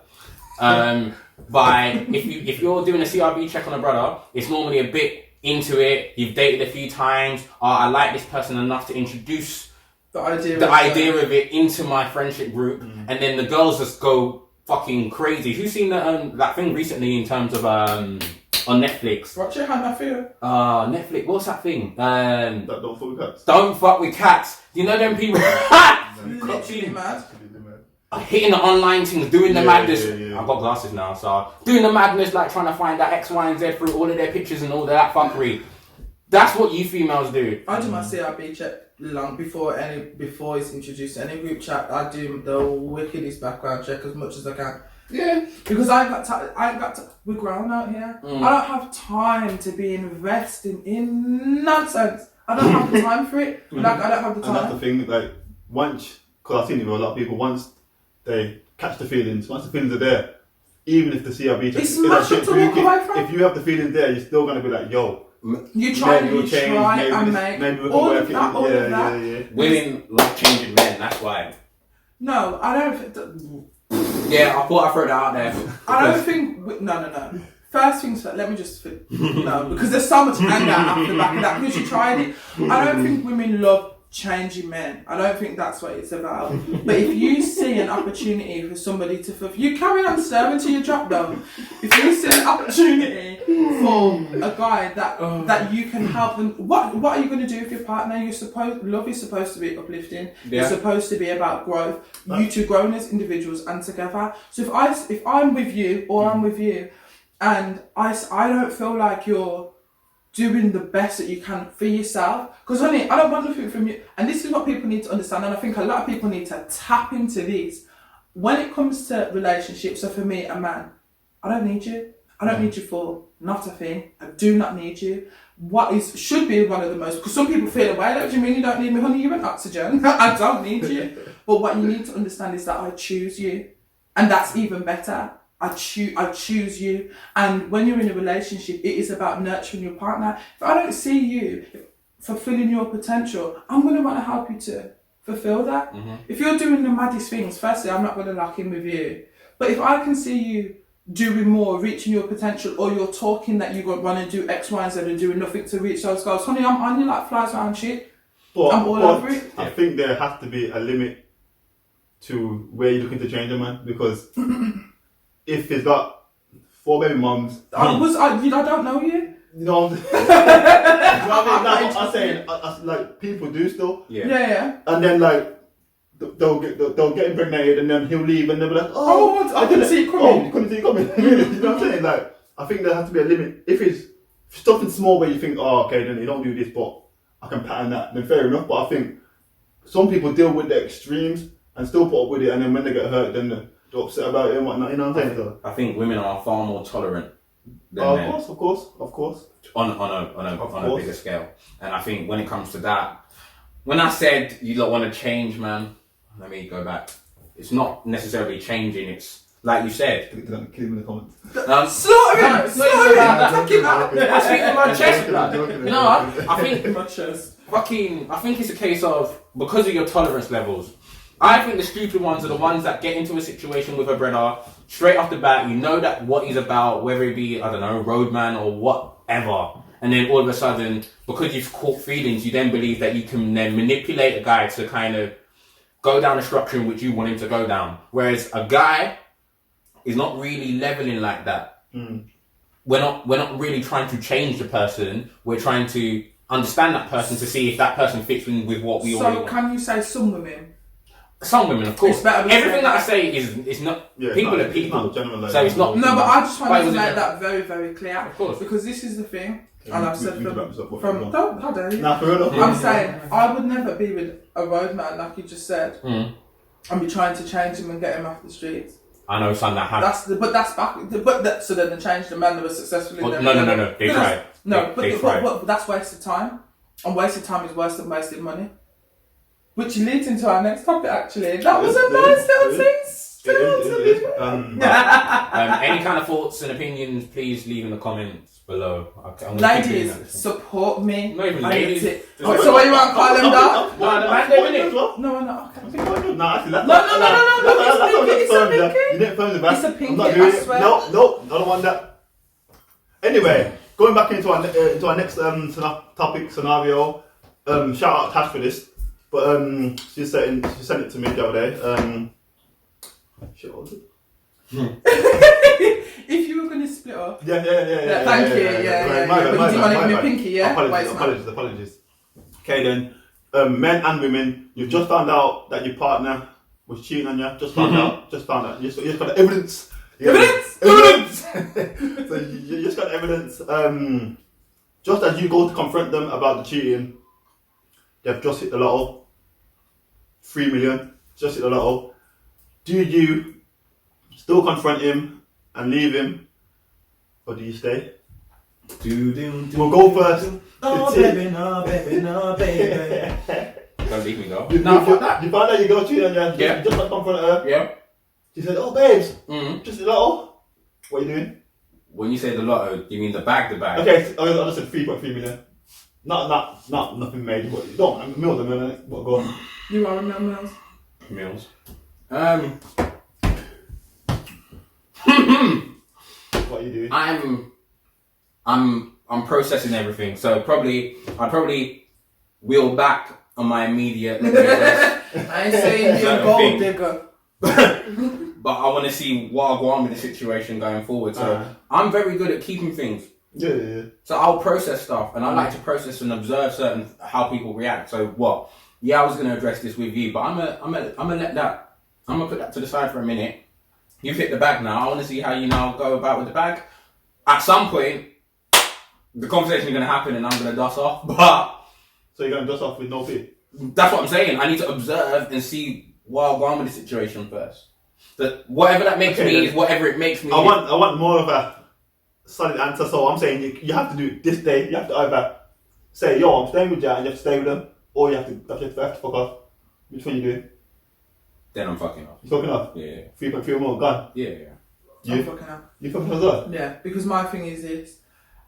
By if you're doing a CRB check on a brother, it's normally a bit into it. You've dated a few times. I like this person enough to introduce the idea of it into my friendship group, and then the girls just go fucking crazy. Who's seen that thing recently in terms of on Netflix? Watch your hand, I feel. Netflix. What's that thing? Don't fuck with cats. Don't fuck with cats. You know them people. Literally mad. Hitting the online things, doing the madness. I've got glasses now, so doing the madness, like trying to find that X, Y, and Z through all of their pictures and all of that fuckery. That's what you females do. I do my CRB check long before it's introduced to any group chat. I do the wickedest background check as much as I can. Yeah. Because I ain't got to, we're grown out here. I don't have time to be investing in nonsense. I don't have the time for it. Like, I don't have the time. And that's the thing, like, once, because I've seen it with a lot of people, once they catch the feelings, once the feelings are there, even if the CRB check is that shit, if you have the feelings there, you're still going to be like, yo, you try and make maybe we can all work of that, all of that. Yeah. Women love changing men, that's why. No, I don't. Yeah, I thought I'd throw that out there. I don't think. No. First things first, let me just. No, because there's so much anger after the back of that. Because you tried it. I don't think women love changing men. I don't think that's what it's about. But if you see an opportunity for somebody to fulfill, you carry on serving till you drop down. If you see an opportunity for a guy that you can help them, what are you going to do with your partner? Love is supposed to be uplifting. Yeah. It's supposed to be about growth. You two growing as individuals and together. So if I'm with you or I'm with you, and I don't feel like you're doing the best that you can for yourself, because honey, I don't want nothing from you, and this is what people need to understand, and I think a lot of people need to tap into this when it comes to relationships. So for me, a man, I don't need you. I don't need you for not a thing. I do not need you. Should be one of the most, because some people feel away, like, do you mean you don't need me? Honey, you're an oxygen. I don't need you. But what you need to understand is that I choose you, and that's even better. I choose you, and when you're in a relationship, it is about nurturing your partner. If I don't see you fulfilling your potential, I'm going to want to help you to fulfill that. If you're doing the maddest things, firstly, I'm not going to lock in with you. But if I can see you doing more, reaching your potential, or you're talking that you want to do X, Y, and Z and doing nothing to reach those goals, honey, I'm on you like flies around shit. I'm all over it. I think there has to be a limit to where you're looking to change a man, because if he's got 4 baby mums, I don't know you. you know what I'm saying? I'm saying, like, people do still. Yeah. And then, like, they'll get impregnated, and then he'll leave, and they'll be like, I couldn't see it coming. Oh, you couldn't see it coming. Really? You know what I'm saying? Like, I think there has to be a limit. If it's something small where you think, oh, okay, then you don't do this, but I can pattern that, then fair enough. But I think some people deal with the extremes and still put up with it, and then when they get hurt, then they're upset about it and whatnot. You know what I'm saying? So, I think women are far more tolerant than men. Of course. On a bigger scale. And I think when it comes to that, when I said you don't want to change, man, let me go back. It's not necessarily changing, it's like you said. Kill him in the comments. Slaughter him! Take him out! I speak in my chest, blood. No, I think my chest. I think it's a case of, because of your tolerance levels, I think the stupid ones are the ones that get into a situation with a brother straight off the bat. You know that what he's about, whether it be, I don't know, roadman or whatever, and then all of a sudden, because you've caught feelings, you then believe that you can then manipulate a guy to kind of go down the structure in which you want him to go down. Whereas a guy is not really leveling like that. We're not really trying to change the person. We're trying to understand that person to see if that person fits in with what we already want. So can you say some women? Some women, of course. Everything that I say is not. Yeah, people are people. So it's not. No, but I just want to make that very, very clear. Of course. Because this is the thing. And I've said from how dare you? Nah, for real. I'm saying I would never be with a roadman like you just said, and be trying to change him and get him off the streets. I know some that have. So then they changed the man that was successful in No. They tried. But that's wasted time, and wasted time is worse than wasted money. Which leads into our next topic. Actually, that was a nice little thing. Any kind of thoughts and opinions, please leave in the comments below. Ladies, support me. Not even ladies. So what you want to call them that? No, the man they in it. No. No, actually, that's No. You didn't phone the back. It's a pinky, I'm not doing I it. swear. No, I don't want that. Anyway, going back into our next topic scenario. Shout out Tash for this, but she sent it to me the other day. Shit, what was it? If you were going to split up. Yeah. Thank you. Yeah. But you didn't want to give me a pinky, yeah? Apologies. Okay then, men and women, you've just found out that your partner was cheating on you. Just found out. You just got the evidence. Evidence! So you just got evidence. Just as you go to confront them about the cheating, they've just hit the lotto. 3 million. Just hit the lotto. Do you still confront him and leave him, or do you stay? We'll go first. No, baby, no, baby. Don't leave me though. You found out your girl cheated on you. Yeah. Just not confront her. Yeah. She said, "Oh, babes, just a lotto. What are you doing?" When you say the lotto, you mean the bag? Okay, I just said 3.3 million. Not nothing major. But don't mills a minute. What go on? You are in mills. Mills. What are you doing? I'm processing everything, so I'd probably wheel back on my immediate. I ain't saying you're a gold digger. But I want to see what I'll go on with the situation going forward. So I'm very good at keeping things. Yeah. So I'll process stuff, and I like to process and observe how people react. So what? Yeah, I was going to address this with you, but I'm gonna put that to the side for a minute. You've hit the bag now. I want to see how you now go about with the bag. At some point, the conversation is going to happen, and I'm going to dust off. But so you're going to dust off with no fee? That's what I'm saying. I need to observe and see what I'll go on with the situation first. That whatever that makes me is whatever it makes me. I want more of a solid answer. So I'm saying you have to do it this day. You have to either say, "Yo, I'm staying with you," and you have to stay with them, or you have to fuck off. Which one you doing? Then I'm fucking off. You fucking off? Yeah. 3.3 more gone. Yeah. I'm fucking off. You fucking off as well? Yeah, because my thing is this: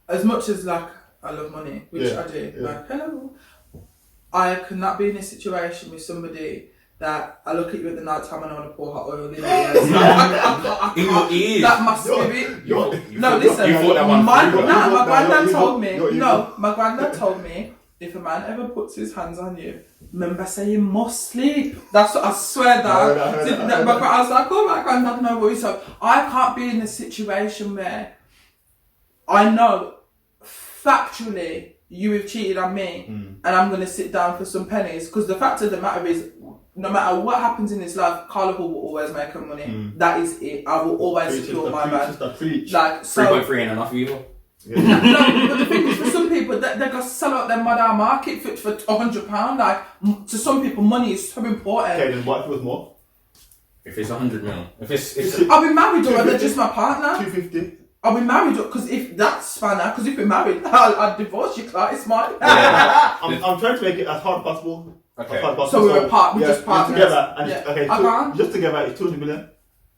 as much as like I love money, which I do, like hello, I cannot be in a situation with somebody that I look at you at the night time and I want to pour hot oil in your ears. I can't. That my spirit. No, listen. You thought that one my granddad told me. No, my granddad told me if a man ever puts his hands on you, remember say you must sleep. That's what I swear that. But I was like, oh my God, no worries. So I can't be in a situation where I know factually you have cheated on me and I'm going to sit down for some pennies, because the fact of the matter is, no matter what happens in this life, Carla will always make her money. That is it. I will always secure my man. Like, so 3.3 ain't enough either. Yeah. No, but the thing is, for some people, they're going to sell out their modern market for £100. Like, to some people, money is so important. Okay, then what if it was more? If it's 100 mil. If it's I'll be married, or they're just my partner. 250. I'll be married, because if that's spanner, because if we're married, I'll divorce you, Clark, it's mine. Yeah. I'm trying to make it as hard as possible. Okay. As hard as possible. So we're apart, we're just partners. Together. And Yeah. okay, I can't. just together, it's 200 million.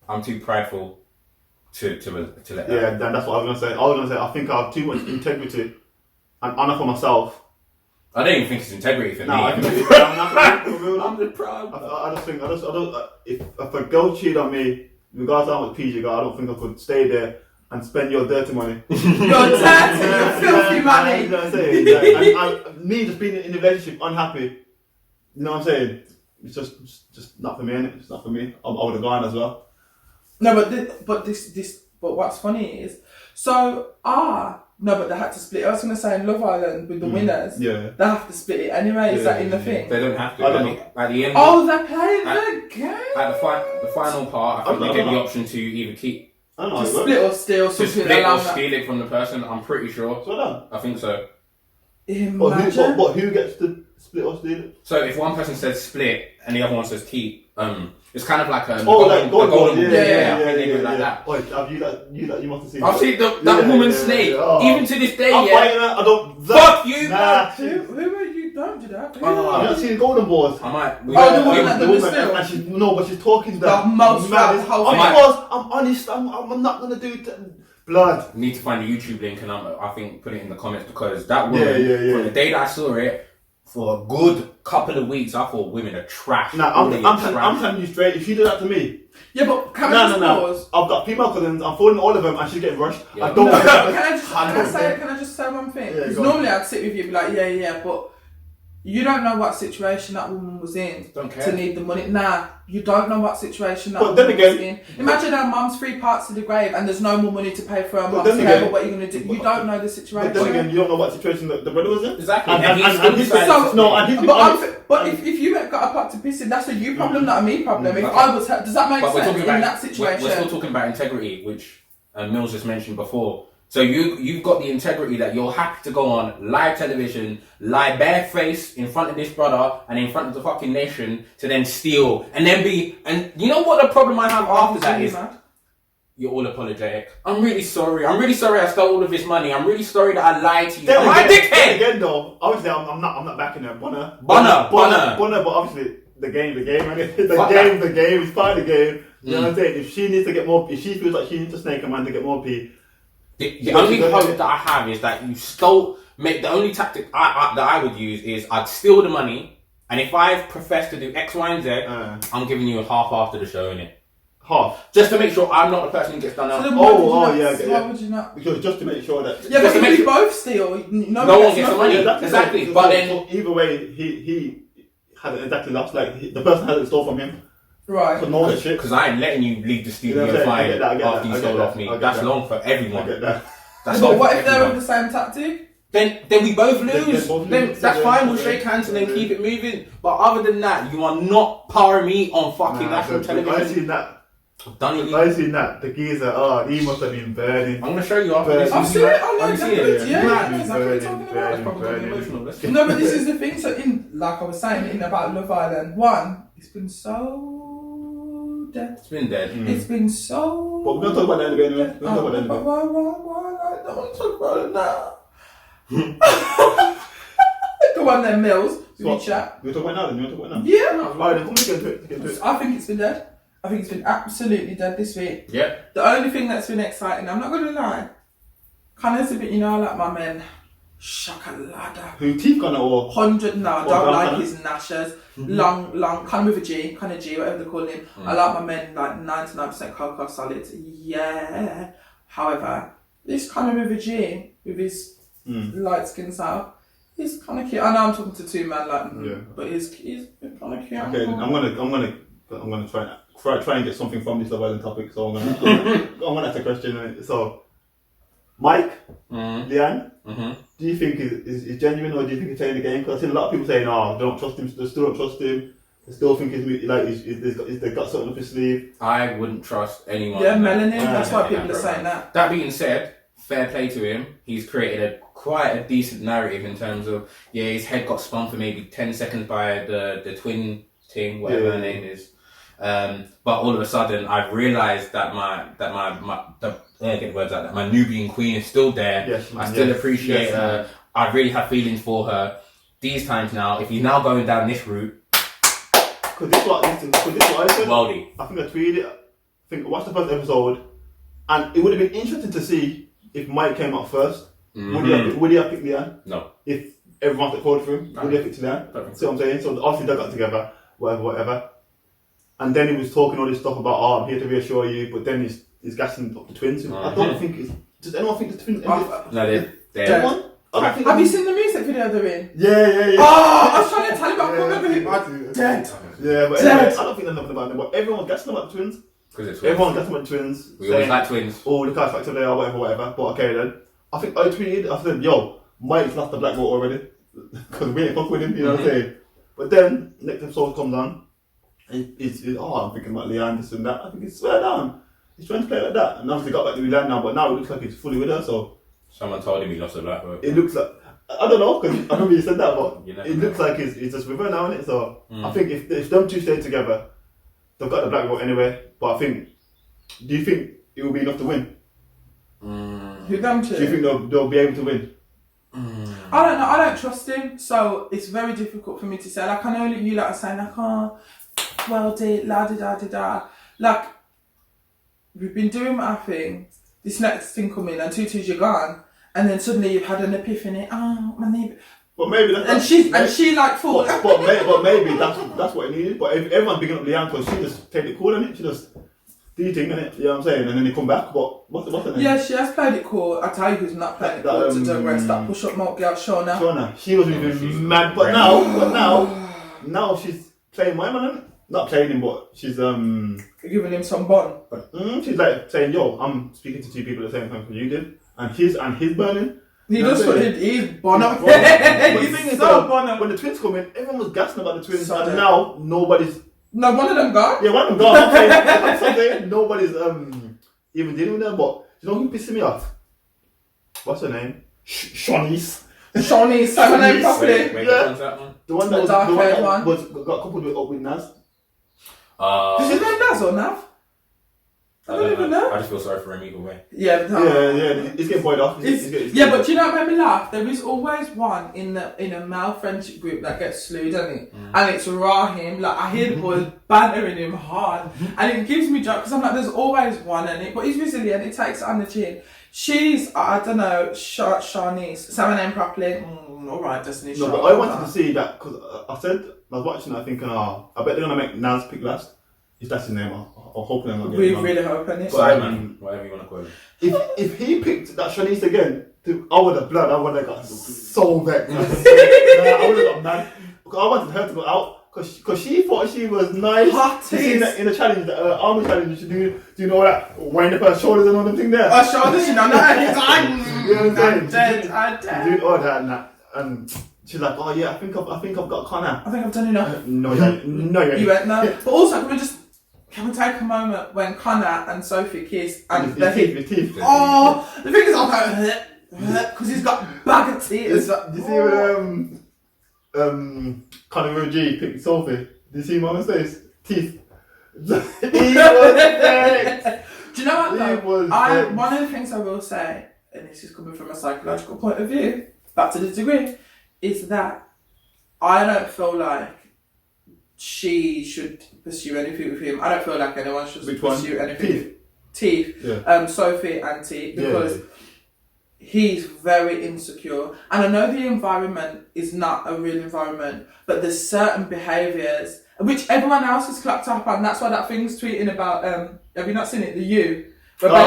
I'm too prideful to let that. Yeah, then that's what I was going to say. I think I have too much integrity and honour for myself. I don't even think it's integrity for me. I think I'm real. I'm the proud. I just think, if a girl cheated on me, regardless of how much PG you got, I don't think I could stay there and spend your dirty money. Your dirty, your filthy money. You know what I'm saying? And me just being in a relationship unhappy, you know what I'm saying? It's just not for me, innit? It's not for me. I would have gone as well. No, but what's funny is, no, but they had to split. I was going to say in Love Island with the winners, Yeah. they have to split it anyway. Is that in the thing? They don't have to. I don't know. At the end. Oh, they're playing the game. At the final part, I think they get the option to either keep. I don't know. To split or steal, To something split or along that. steal it from the person, I'm pretty sure. So done. I think so. Imagine. Who gets to split or steal it? So if one person says split and the other one says keep, it's kind of like a Golden ball. yeah, I think they do it like that. Wait, have you must have seen I've seen that woman snake. Oh. Even to this day, I'm fighting her. I don't. Fuck you, Nah. Who are you? Don't do that. Have you not seen Golden Balls? I might. The woman that The does woman, still. and she's talking to that. The most man. whole Of thing. course, I'm honest. I'm not gonna do blood. Need to find a YouTube link and I think put it in the comments, because that woman, Yeah. from the day that I saw it, for a good couple of weeks, I thought women are trash. Nah, I'm telling you straight. If she did that to me, Yeah, but can I just pause? I've got female cousins. I'm following all of them, and she's getting rushed. Yeah. I don't. No, want that. can I just say one thing? Yeah, Because go on. normally I'd sit with you and be like, yeah, but you don't know what situation that woman was in Don't care. to need the money. Nah, you don't know what situation that But woman then again- was in. Imagine her mum's 3 parts to the grave and there's no more money to pay for her But mum's then care, again- but what are you going to do? You don't know the situation. But then again, you don't know what situation the brother was in. Exactly. And And he's he's decided- no, and he's But if you ain't got a pot to piss in, that's a you problem, not a me problem. If I was, does that make But we're sense talking in about that situation? We're still talking about integrity, which Mills just mentioned before. So you've got the integrity that you're happy to go on live television, lie barefaced in front of this brother and in front of the fucking nation to then steal and then and you know what the problem I have after that is? You're all apologetic. I'm really sorry I stole all of his money. I'm really sorry that I lied to you. Am I a Then dickhead? again, though, obviously I'm not backing her. Bonner. Bonner. But obviously the game, right? The game is part of the game. You know what I'm saying? If she needs to get more, if she feels like she needs to snake a man to get more pee. The only hope that I have is that you stole. The only tactic that I would use is I'd steal the money, and if I've professed to do X, Y, and Z, I'm giving you a half after the show, innit? Half. Just to make sure I'm not the person who gets done out. So then why would you not? Because just to make sure that. Yeah, but if we both steal, no one gets the money. Exactly. So, But then so either way, he hadn't exactly lost. Like the person hadn't stole from him. Right. So no that shit. Because I ain't letting you leave the studio You know what I'm flying saying? I get that, after you I get stole that, off me. I get That's that. long for everyone. I get that. That's But long what for if they're everyone. with the same tactic? Then we both lose. both Then lose. that's Yeah, fine. We'll yeah. shake hands and then keep it moving. But other than that, you are not powering me on fucking national I television. seen that. I've done it. I seen that. The geezer. he must have been burning. I'm gonna show you after this. I've seen it. I Have know you seen it? exactly. Yeah, Yeah. exactly what you're talking about. That's probably gonna be emotional. Let's go. No, but this is the thing. So like I was saying, in about Love Island, one, it's been so dead. It's been dead. It's been so. But we're gonna talk about that anyway. We're gonna talk about that anyway. Why? I don't want to talk about it now. Go on then, Mills. We chat. We're talking about now. Then you want to talk about now? Yeah. Alright, then come on, get into it. I think it's been dead. I think it's been absolutely dead this week. Yeah. The only thing that's been exciting, I'm not going to lie, kind of a bit, I like my men, Shakalada. Who teeth gonna or 100 now, I Or don't brown like colour? his gnashers. Long, kind of with a G, whatever they call him. I like my men like 99% cocoa solids. Yeah. However, this kind of with a G, with his light skin style, He's kind of cute. I know I'm talking to two men, like, Yeah. but he's kind of cute. Okay, I'm gonna try and get something from this Love Island topic. So I'm gonna ask a question. So, Mike, Leanne, do you think is genuine, or do you think he's playing the game? Because I've seen a lot of people saying, "Oh, don't trust him." They still don't trust him. They still think they've got something up his sleeve. I wouldn't trust anyone. Yeah, melanin. That's why people are saying that. That being said, fair play to him. He's created quite a decent narrative in terms of his head got spun for maybe 10 seconds by the twin thing, whatever her name is. But all of a sudden, I've realised that my Nubian queen is still there. Yes, I still appreciate her. I really have feelings for her. These times now, if you're now going down this route, Could this what I said? Worldy. I think I tweeted it. I think I watched the first episode, and it would have been interesting to see if Mike came up first. Would he have picked Leanne? No. If everyone took forward for him, would he have picked Leanne? See what I'm saying? So obviously they got together, whatever. And then he was talking all this stuff about, I'm here to reassure you, but then he's gassing up the twins. I don't think it's... Does anyone think the twins... No, they're... Anyone? Have you seen the music video they're in? Yeah. Oh, I was trying to tell you, but I can't remember him. Dead. Yeah, but anyway, I don't think there's nothing about them, but everyone was gassing about the twins. Because it's Everyone gassing about the twins. We always like twins. Oh, the cast factor there, whatever. But okay then. I think I tweeted, I said, yo, Mike's lost the black vote already. Because we ain't fuck with him, you know what I'm saying? But then, next episode comes on, and I'm thinking about Leanne, this and that. I think it's swear down. He's trying to play like that. And obviously got back to Leanne now, but now it looks like he's fully with her, so. Someone told him he lost the black vote. It looks like, I don't know, because I remember you said that, but it looks like he's just with her now, innit? So I think if them two stay together, they've got the black vote anyway. But I think, do you think it will be enough to win? Who them two? Do you think they'll be able to win? I don't know. I don't trust him, so it's very difficult for me to say. Like, I know you like are saying like, oh, well, la da da. Like, we've been doing our thing. This next thing come in, and 2-2's you're gone, and then suddenly you've had an epiphany. Oh, my neighbour. But maybe and she like thought. But maybe that's what it needed. But if everyone's bigging up Leanne, because she just take it cool, innit? She just do your thing, innit? You know what I'm saying? And then they come back. But what's the name? Yeah, she has played it cool. I tell you who's not playing it cool. To the rest, that push up mock girl, Shauna. She wasn't even mad. But now she's playing my man, innit? Not playing him, but she's giving him some bun. She's like saying, "Yo, I'm speaking to two people at the same time because you did," and he's burning. He's bon up. He's so bon up. When the twins come in, everyone was gassing about the twins, and now nobody's. No, one of them gone. Yeah, one of them gone. I'm saying nobody's even dealing with them. But you know who pissing me off? What's her name? Shawnee's. Shawnee's. Say her name properly. Yeah. The one that was got coupled with Naz. Is his name Naz or Nav? I don't even know. I just feel sorry for him either way. Yeah, he's getting boyed off. But do you know what made me laugh? There is always one in a male friendship group that gets slewed, doesn't it? And it's Rahim. Like, I hear the boys bantering him hard, and it gives me joy because I'm like, there's always one in it, but he's resilient. He takes it on the chin. She's, I don't know, Shawnee's. Say her name properly. All right, Destiny. No, but I wanted to see that because I was watching it, I think, I bet they're gonna make Naz pick last. If that's his name, I'm hoping I'm not getting it wrong. We really hoping it. Simon, whatever you want to call him. If he picked that Shanice again, I would have got so vexed. I would have got mad. Because I wanted her to go out because she thought she was nice. You seen that in the challenge, the army challenge, do you know that? Wind up her shoulders and all them thing there. Her shoulders, you know that. You know what I'm saying? I'm dead. Doing all that and she's like, oh yeah, I think I've got Connor. I think I've done enough. No, you went no. But also, can we take a moment when Connor and Sophie kiss and the teeth. Oh, the thing is, I'm like, because he's got bag of tears. Do you see when Connor and G picked Sophie? Do you see Mama's face? Teeth. He was vexed. Do you know what though? One of the things I will say, and this is coming from a psychological point of view, back to the degree, is that I don't feel like she should pursue anything with him. I don't feel like anyone should pursue anything. Teeth. Yeah. Sophie and Teeth, because he's very insecure. And I know the environment is not a real environment, but there's certain behaviours which everyone else has clapped up on. That's why that thing's tweeting about, have you not seen it? The You. Yeah.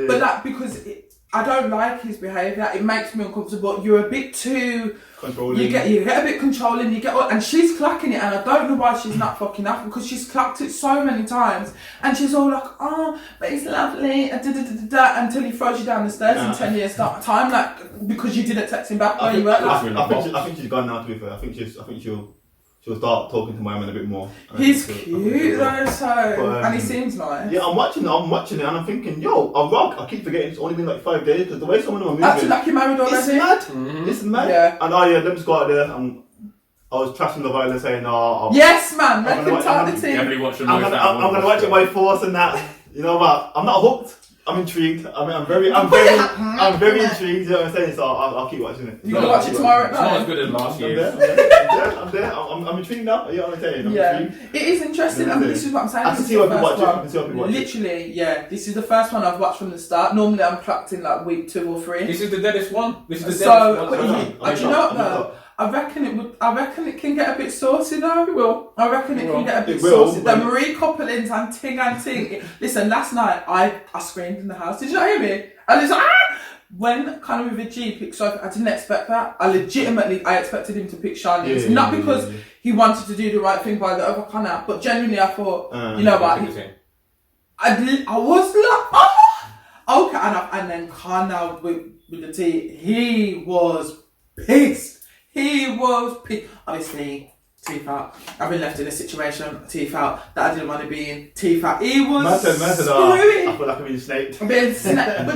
But that, because I don't like his behaviour. It makes me uncomfortable. You're a bit too controlling. You get a bit controlling. And she's clacking it, and I don't know why she's not fucking off, because she's clacked it so many times, and she's all like, "Oh, but it's lovely," until he throws you down the stairs in 10 years time, like because you didn't text him back. I think she's gone now. To be fair, I think she'll start talking to my man a bit more. He's cute though, and he seems nice. Yeah, I'm watching it, and I'm thinking, yo, a rock. I keep forgetting it's only been like 5 days, because the way some of them are moving, actually, like he married already. It's mad. Mm-hmm. It's mad. Yeah. And let me just go out there. I was trashing the violence, saying, "No." Yes, man. Reconcile the team. I'm gonna watch it by force and that. You know what? I'm not hooked. I'm intrigued. I'm very intrigued. You know what I'm saying? So I'll keep watching it. You gonna watch it tomorrow at night? It's not as good as last year. I'm there. I'm intrigued now. You know what I'm saying? It is interesting. And this is what I'm saying. I can see what people watch. Literally, this is the first one I've watched from the start. Normally, I'm clocked in like week 2 or 3. This is the deadest one. Do you know what though? I reckon it can get a bit saucy though. It will. I reckon it can get a bit saucy. The Marie couplings and ting. Listen, last night I screamed in the house. Did you not hear me? And it's like, ah! When Conor with a G picks up, I didn't expect that. I expected him to pick Charlie. It's not because he wanted to do the right thing by the other Conor, but genuinely I thought, you know what? I was like, oh! Okay, and then Conor with the T, he was pissed. Obviously, teeth out. I've been left in a situation, teeth out, that I didn't want to be in. Teeth out. He was screwing. I feel like I'm being snaked. But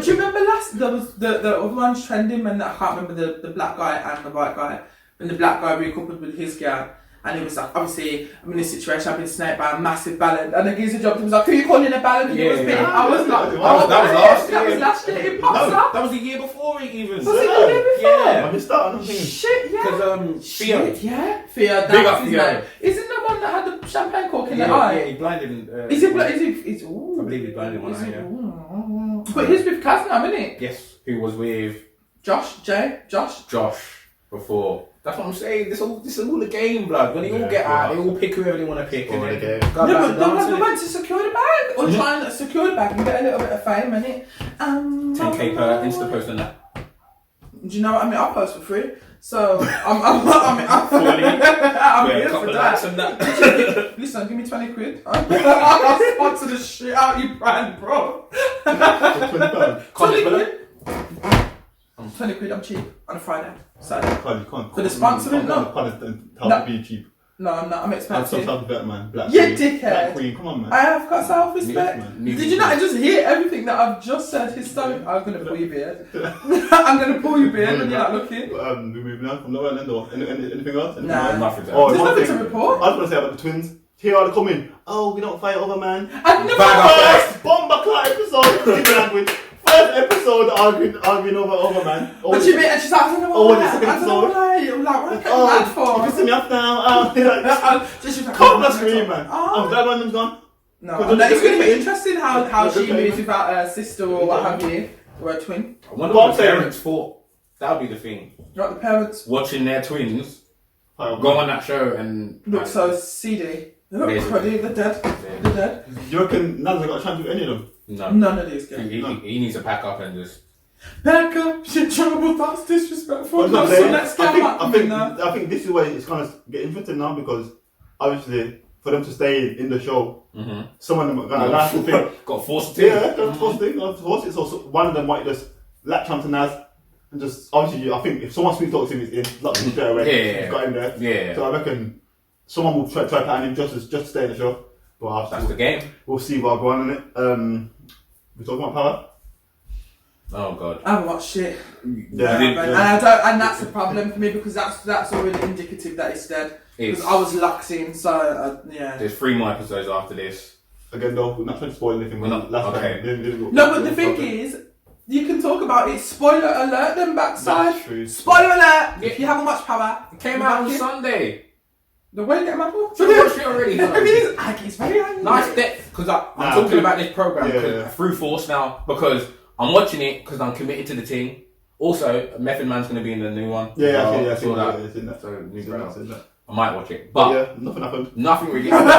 do you remember there was the other ones trending when I can't remember the black guy and the white guy. When the black guy recoupled with his girl. And he was like, obviously, I'm in this situation, I've been snaked by a massive ballad. And the geezer jumped and was like, who you calling a ballad? And he was big. I was like, that was last year. That was the year before even. Was it the year before? Yeah. I'm starting thinking. Shit, yeah. Because, Theo. Theo, that's his name. Isn't the one that had the champagne cork in the eye? Yeah, he blinded. Is he? I believe he blinded one eye, yeah. But he's with Kaz now, isn't he? Yes, who was with... Josh before. That's what I'm saying. This is all the game, blood. When they all get out, they all pick whoever they want to pick. And then they went to secure the bag. Or trying to secure the bag and get a little bit of fame, innit? 10k per Insta post on that. Do you know what I mean? I'll post for free. So, I'm here for that. Listen, give me 20 quid. I'll sponsor the shit out you brand, bro. 20 quid? 20 quid, I'm cheap on a Friday. Saturday. You can't. For the sponsoring, no. How to be cheap. No, I'm not. I'm expensive. I'm self-respect, man. Black dickhead. Black Queen, come on, man. I have got self-respect. Did you not just hear everything that I've just said? Historic. I'm going to pull your beard. I'm going to pull your beard when you're not looking. We're moving on from lower end or anything else? No, nothing. There's nothing to report. I was going to say about the twins. Here are they coming. Oh, we don't fight over, man. I've never first bomber clock episode. First episode arguing over, man. What do you mean? And she's like, I don't know why. I'm like, what am I for? You pissing me off now. Come scream, man. I'm glad one of them's gone. No, it's going to be interesting how she moves without her sister or what have you, or her twin. I wonder what the parents thought. That would be the thing. What the parents? Watching their twins go on that show and... Look so seedy. They look pretty, they're dead. They're dead. Do you reckon Naz's got a chance with any of them? No. None of these guys. He needs to pack up and just... Pack up, shit trouble, that's disrespectful. No, so let's get I think this is where it's kind of get interesting now, because obviously for them to stay in the show, some of them are going to last the thing. Got forced to. Yeah, got forced it. So one of them might just latch onto Naz and just, obviously, I think if someone sweet talks him, it's in, not straight away. He's got him there. Yeah. So I reckon someone will try plan him just to stay in the show. But that's the game. We'll see what go on in it. We're talking about Power. Oh god. I haven't watched shit. Yeah. And that's the problem for me, because that's already indicative that it's dead. Because I was locked in, so yeah. There's 3 more episodes after this. Again, though, we're not trying to spoil anything. We're not. Time. No, but the thing is, you can talk about it. Spoiler alert, them backside. That's true. Spoiler alert! If you haven't watched Power, it came out on Sunday. The way get mad for? So you watched it already? It's very angry. Nice depth, because I'm talking about this program through force now, because I'm watching it because I'm committed to the team. Also, Method Man's going to be in the new one. Yeah, saw that. So new program. I might watch it, but yeah, nothing happened. Nothing really happened.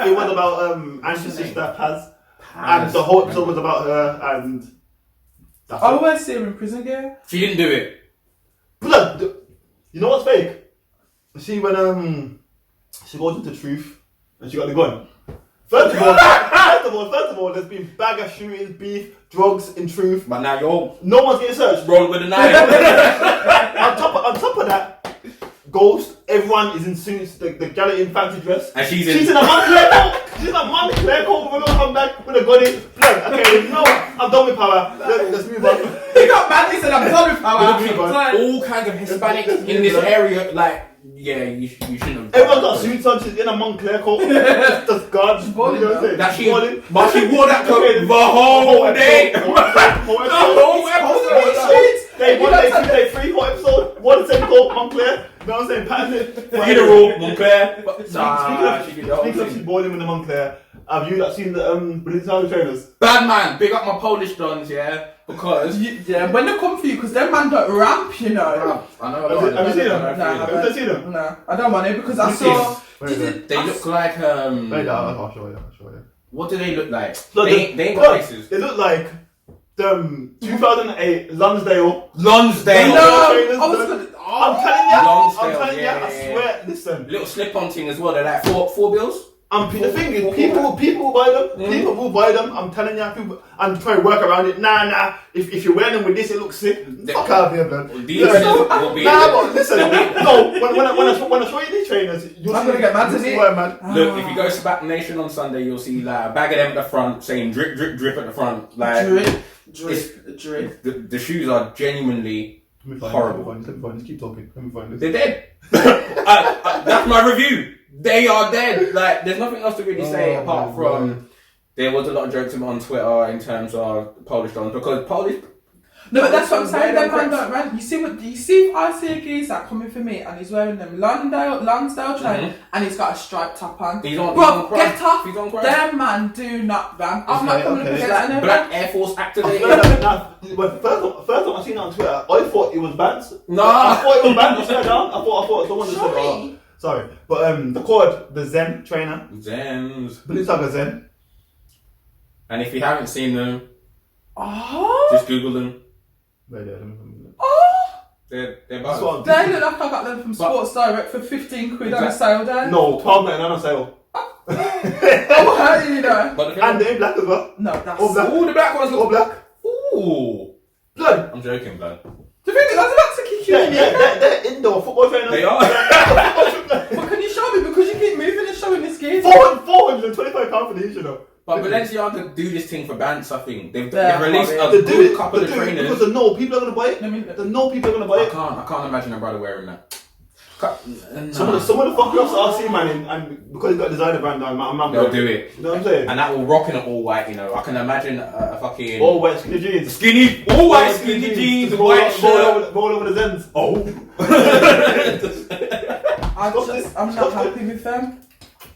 It was about Angie's sister Paz, and the whole episode was about her and That's I it. always see her in prison gear. She didn't do it. Blood. You know what's fake? See when she goes into truth and she got the gun. First of all, there's been bag of shootings, beef, drugs in truth. But now you're No one's getting searched. rolling with a knife. on top of that, Ghost, everyone is in suits, the gal in fancy dress. And she's in a Montclair coat. She's in a Montclair coat with a little handbag with a gun in. Blood. Okay, you know what? I'm done with power. Let's move on. He got mad. He said, "I'm done with power." Let's move on. all kinds of Hispanics in this area, like, yeah, you shouldn't have. Everyone's got suits on. She's in a Montclair coat. Just guard. She's balling, You know what I'm saying? That She's balling. but she wore that coat Okay, the whole day. Whole episode. Day 1, day 2, day 3, whole episode. 1 second coat, Montclair. You know what I'm saying? Pattern it. Funeral, Montclair. Speaking of she's balling with the Montclair, have you seen the Balenciaga trainers? Bad man, big up my Polish dons, yeah, because Yeah, when they come for you, because them man don't ramp, you know. I know. Have you seen them? Nah, Have you seen them? No, I don't want it because I saw. They look like I'll show you. what do they look like? Look, They ain't got faces. They look like the 2008 Lonsdale. Lonsdale. No, I was gonna. I'm telling you. Lonsdale, I'm telling you. yeah, I yeah. swear. Listen. Little slip-on thing as well. They're like four bills. The thing is, people will buy them. People will buy them. I'm telling you, people. And try to work around it. Nah. If you're wearing them with this, it looks sick. Fuck out of here, man. These will be. But listen. No. When I show you these trainers, you'll I'm see. gonna get mad you'll to see it. why, man. Look, if you go to Back Nation on Sunday, you'll see like a bag of them at the front saying drip, drip, drip at the front. Like Drip. the shoes are genuinely horrible. Let me find this. Keep talking. Let me find this. They're dead. That's my review. They are dead. Like, there's nothing else to really say apart from there was a lot of jokes on Twitter in terms of Polish dons because Polish. No, but that's what I'm saying. Them man Polish don't run. You see if I see a geezer coming for me and he's wearing them Lonsdale train and he's got a striped top on. He's on. Bro, He's on get off. He's on crime. Them man do not run. I'm not coming up Okay. against any of Black them. Air Force activated. First time I seen it on Twitter, I thought it was bands. No. I thought it was bands. I swear down. I thought someone just said, Sorry. sorry. But the cord, the Zen trainer, Zems. Balenciaga Zen. And if you haven't seen them, Oh. just Google them. Wait, yeah, Oh. They're That's bad. what I'm They look like I got them from Sports Direct for 15 quid on a sale day. No, 12.99 on sale. I'm hurting you know. But the thing And they're in black as well. No, that's. All black. All the black ones All look. black. Ooh. Blood. I'm joking, blood. The thing is, I was about to kick you in the ear. They're indoor football trainers. They are. But can you show me? Because you keep moving and showing this gear. £425 for these, you know. But Balenciaga do this thing for bands, I think. They've Yeah, released a They do good it, couple they of do it trainers. because they know people are going to buy it. They know people are going to buy it. I can't imagine a brother wearing that. Some of the fuckers I see, man, and because he's got a designer brand on, I'm They'll do it. You know what I'm saying? And that will rock in an all white, you know. I can imagine a fucking All white skinny jeans. skinny, all white skinny jeans, Just roll white shirt. over the Zens. Oh. I'm not happy with them.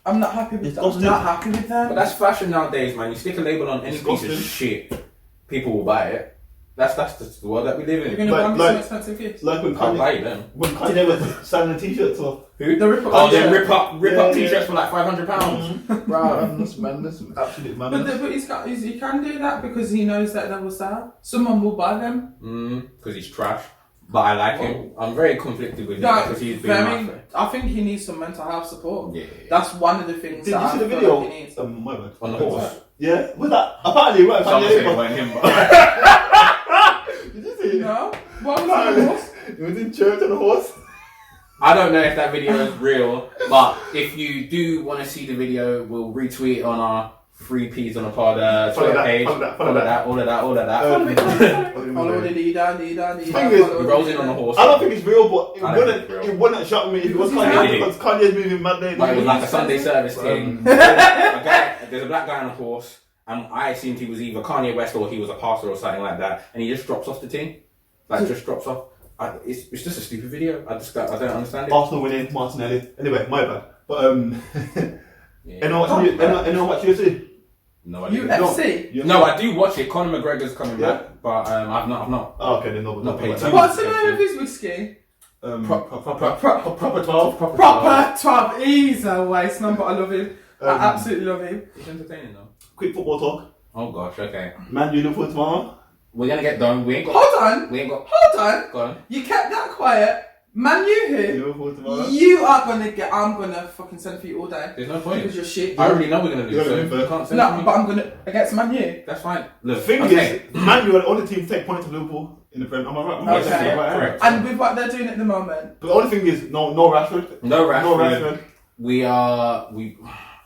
I'm not happy with them. I'm not happy with them. But that's fashion nowadays, man. You stick a label on any piece Disgusting. of shit, people will buy it. That's the world that we live You're in. going to buy me Like- some expensive gifts. Like when I'll buy Kanye, them. when Kanye was selling the t-shirts or Who? The rip-up Oh, t-shirt. then rip up Yeah, t-shirts for like £500. Bro, that's madness, absolute But, madness. he can do that because he knows that they will sell. Someone will buy them. Because he's trash. But I like him. I'm very conflicted with him Like, because he's been my friend. I think he needs some mental health support. Yeah. That's one of the things Did that you I see the feel video? like he needs. My bad. On the horse. Yeah, was that? Apparently, right? Someone said it Kanye, wasn't him, but did you see it? No? What was on the horse? He was in church on a horse. I don't know if that video is real. But if you do want to see the video, we'll retweet it on our 3Ps on a pod Follow Twitter that, page. follow that. All of that. Follow the leader. Thing is, He rolls in on the horse. I don't think it's real, but real. it wouldn't shock me if it was Because Kanye, he's because Kanye's moving mad day. But it was like a Sunday service thing. There's a black guy on a horse, and I assumed he was either Kanye West or he was a pastor or something like that, and he just drops off the team. Like, just drops off. It's just a stupid video. I don't understand it. Arsenal winning, Martinelli. Anyway, my bad. But Yeah. anyone watch UFC? No, I didn't. UFC? No, I do watch it. Conor McGregor's coming back, but I've not. Oh, okay, then no. Not paid Not attention. What's the name of his whiskey? proper 12. Proper 12. He's a waste man, but I love him. I absolutely love him. It's entertaining though. Quick football talk. Oh gosh, okay. Man, you Liverpool tomorrow. We're gonna get done. We ain't got. Hold on. We ain't got. Hold on. Go on. You kept that quiet. Man, you here. Liverpool tomorrow. You are gonna get. I'm gonna fucking send for you all day. There's no point. Because you're shit. I already know we're gonna You're lose. gonna So lose you can't send No, for me. but I'm gonna against Man U. That's fine. Look, The thing okay. is, Man U are the only team to take points from Liverpool in the Prem. Am I right? Yes, Okay. yeah, Right, correct. And with what they're doing at the moment, But the only thing is, no Rashford. No Rashford. No Rashford.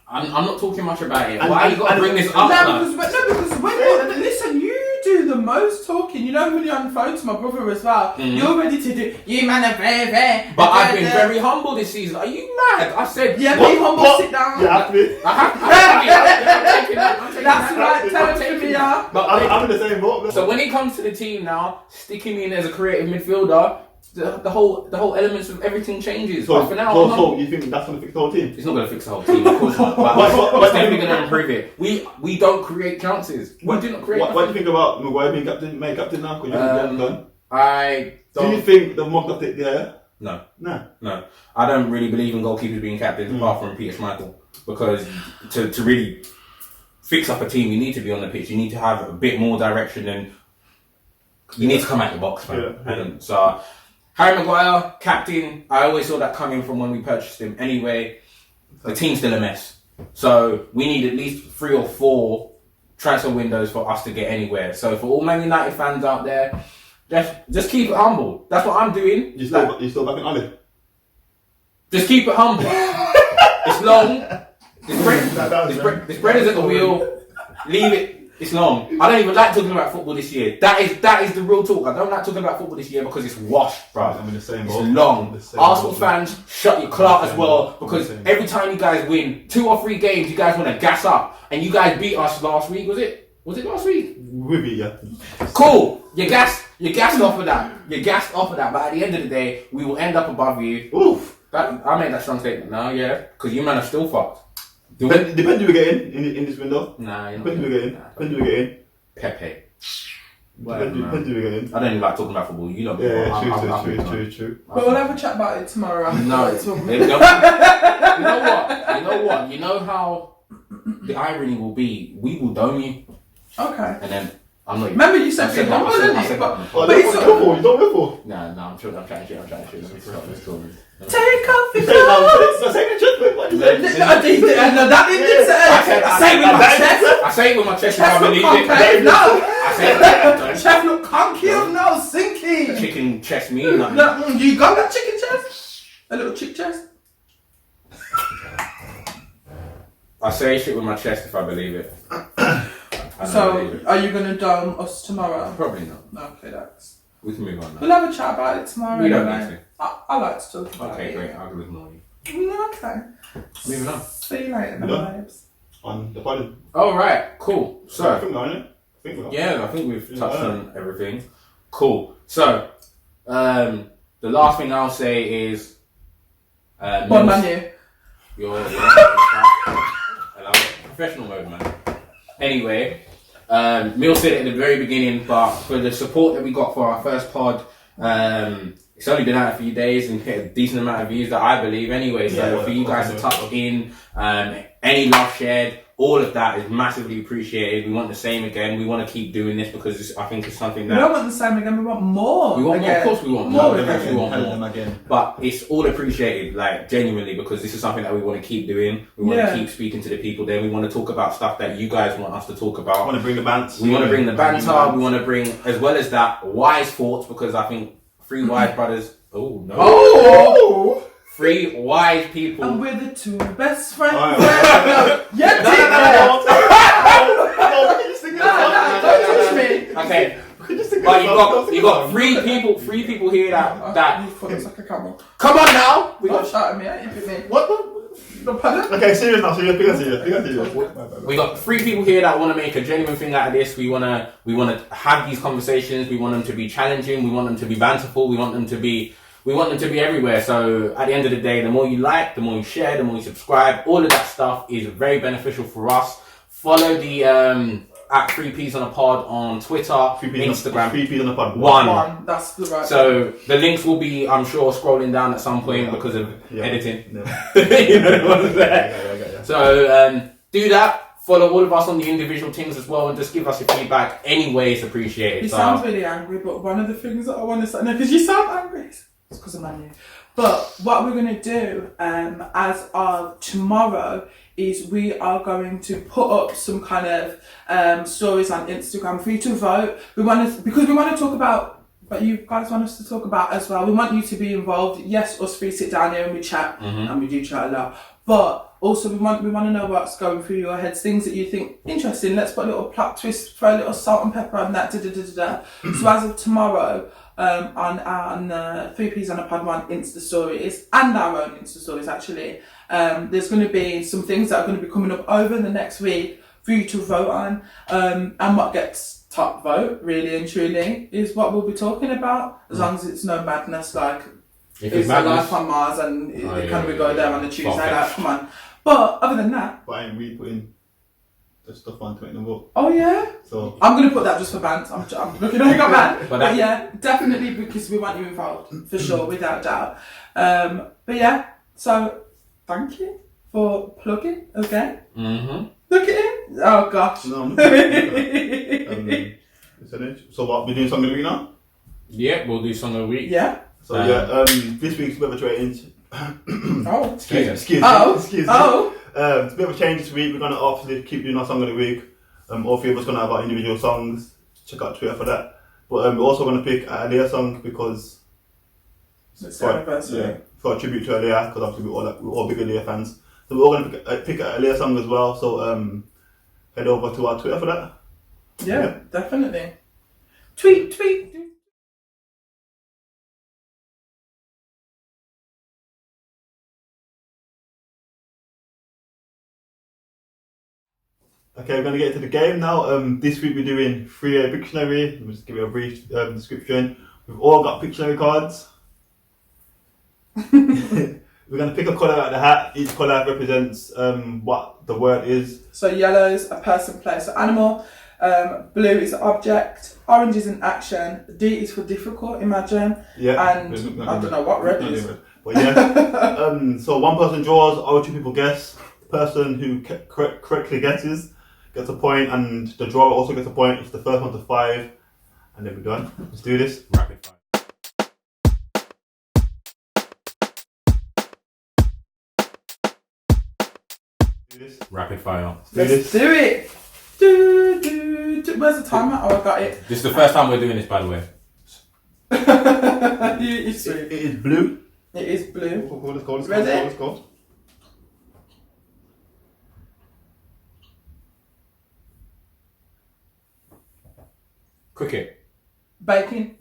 I'm not talking much about it. And- Why you gotta and- bring this and- up? because when listen, you do the most talking. You know when you're on the phone to my brother as well. You're ready to do. You man are very. But I've been very humble this season. Are you mad? I said, Yeah, what- be humble. what? Sit down. You have to be. I have I'm taking that. That's right. Tell I'm it to taking me, that. yeah. But I'm in the same boat. so when it comes to the team now, sticking me in as a creative midfielder, the whole elements of everything changes. So, But for now, so you think that's going to fix the whole team? it's not going to fix the whole team, of course not. But it's definitely going to improve it. We don't create chances. We do not create. What do you think about Maguire being made captain now? Because you're done. I Do you don't. think the mock up it? Yeah. No. No. I don't really believe in goalkeepers being captains apart from Peter Schmeichel, because to really fix up a team, you need to be on the pitch. You need to have a bit more direction, and you need to come out the box, man. Yeah. And so Harry Maguire, captain. I always saw that coming from when we purchased him. Anyway, the team's still a mess, so we need at least 3 or 4 transfer windows for us to get anywhere. So for all Man United fans out there, just keep it humble. That's what I'm doing. You still back in Olive? Just keep it humble. It's long. This bread is at the wheel. Leave it. It's long. I don't even like talking about football this year. That is the real talk. I don't like talking about football this year because it's washed, bro. I'm in the same boat. It's long. Arsenal fans, shut your clout as well, because Same. every time you guys win 2 or 3 games, you guys want to gas up, and you guys beat us last week. Was it last week? With it, yeah. Cool. You're gassed off of that. You're gassed off of that. But at the end of the day, we will end up above you. Oof. I made that strong statement now, yeah, because you man are still fucked. Depends who we get in this window. Nah, you're not. Depends who we get in. Depends who we get in. Pepe. Depends who we get in. I don't even like talking about football. You know. Yeah, true. But we'll have a chat about it tomorrow. No. You know what? You know how the irony will be. We will dome you, Okay. and then I'm not. Remember you said I said you that. don't I said want it, that. Oh, but it's you don't go for. Nah, I'm trying to shoot. Let's go. Take off your Say it now. clothes. Say it just what you No, that didn't say. I say it with my chest. I say it with my chest. Chest I look believe concave it. now. I say it. Chest look conky now, sinky. Chicken chest me. Nothing. No, you got that chicken chest? A little chick chest? I say shit with my chest if I believe it. I don't believe So, it. are you going to dome us tomorrow? Probably not. Okay, that's. We can move on now. We'll have a chat about it tomorrow. We don't anyway. need I like to talk about Okay, it. great. I'll ignore you. Okay. Moving on. See you later, my Yeah. babes. On the party. All right. Cool. I So think we're on it. I think we're on it. yeah, I think we've touched Yeah. on everything. Cool. So the last thing I'll say is One man here. You're professional mode, man. Anyway, Mill said it at the very beginning, but for the support that we got for our first pod, it's only been out a few days and hit a decent amount of views that I believe anyway. So Yeah, for you guys to touch in, any love shared, all of that is massively appreciated. We want the same again. We want to keep doing this because I think it's something We that don't want the same again, we want more. we want more. again. Of course we want More more. again. Of course we want Tell more. them again. But it's all appreciated, like genuinely, because this is something that we want to keep doing. We want to keep speaking to the people there. We want to talk about stuff that you guys want us to talk I about. want to bring the bands. We want to bring the banter. We want to bring, as well as that, wise thoughts, because I think 3 wise brothers. Oh no! Oh! 3 wise people. And we're the 2 best friends. Alright. Yeah, No, don't touch me. Okay, but you got 3 people. 3 people here that. You thought it was like a camel. Come on now. We Don't got shout at me, ain't you, me? What the? No, pardon? Okay, serious now. Serious. We got 3 people here that want to make a genuine thing out of this. We wanna have these conversations. We want them to be challenging. We want them to be banterful. We want them to be everywhere. So at the end of the day, the more you like, the more you share, the more you subscribe, all of that stuff is very beneficial for us. Follow the at 3Ps on a pod on Twitter, Instagram. 3Ps on a pod. One. That's the right. So the links will be, I'm sure, scrolling down at some point because of editing. No. You know what I'm saying? Yeah. So do that. Follow all of us on the individual things as well, and just give us your feedback. Anyway, it's appreciated. He sounds really angry, but one of the things that I want to say, no, because you sound angry. It's because I'm angry. But what we're going to do as of tomorrow is we are going to put up some kind of stories on Instagram for you to vote. Because we want to talk about, but you guys want us to talk about as well. We want you to be involved. Yes, us three sit down here and we chat, and we do chat a lot. But also we want to know what's going through your heads, things that you think interesting. Let's put a little plot twist, throw a little salt and pepper on that. So as of tomorrow, on 3Ps on a Pod 1 Insta stories and our own Insta stories actually, there's going to be some things that are going to be coming up over the next week for you to vote on, and what gets top vote really and truly is what we'll be talking about, as long as it's no madness like it's a life on Mars and can we go there on a Tuesday, like, come on. But other than that, but I'm re-putting the stuff on to make them vote. Oh yeah? So I'm going to put that just for bands. I'm looking at you, man. But yeah, definitely because we want you involved, for sure, without doubt. But yeah, so thank you for plugging, okay? Look at him. Oh gosh. No, so what, we doing something of the week now? Yeah, we'll do song of the week. Yeah. So this week's a bit of a change. Oh. Excuse me. It's a bit of a change this week. We're going to obviously keep doing our song of the week. All three of us going to have our individual songs. Check out Twitter for that. But we're also going to pick a Aliyah song because it's the anniversary. Yeah, for a tribute to Aliyah, because obviously we're all big Aliyah fans. So we're all going to pick a Aliyah song as well. So head over to our Twitter for that. Yeah, definitely. Tweet. Okay, we're going to get into the game now. This week we're doing 3A Dictionary. We'll just give you a brief description. We've all got Pictionary cards. We're going to pick a colour out of the hat. Each colour represents what the word is. So yellow is a person, place, or animal. Blue is an object. Orange is an action. D is for difficult, imagine. Yeah. And I don't know what red is. But yeah. So one person draws, other two people guess. The person who correctly guesses gets a point, and the drawer also gets a point. It's the first one to 5, and then we're done. Let's do this. Rapid fire. Rapid fire. Let's do it. Do. Where's the timer? Oh, I got it. This is the first time we're doing this, by the way. It is blue. It is blue. Let's go. Cricket. Baking.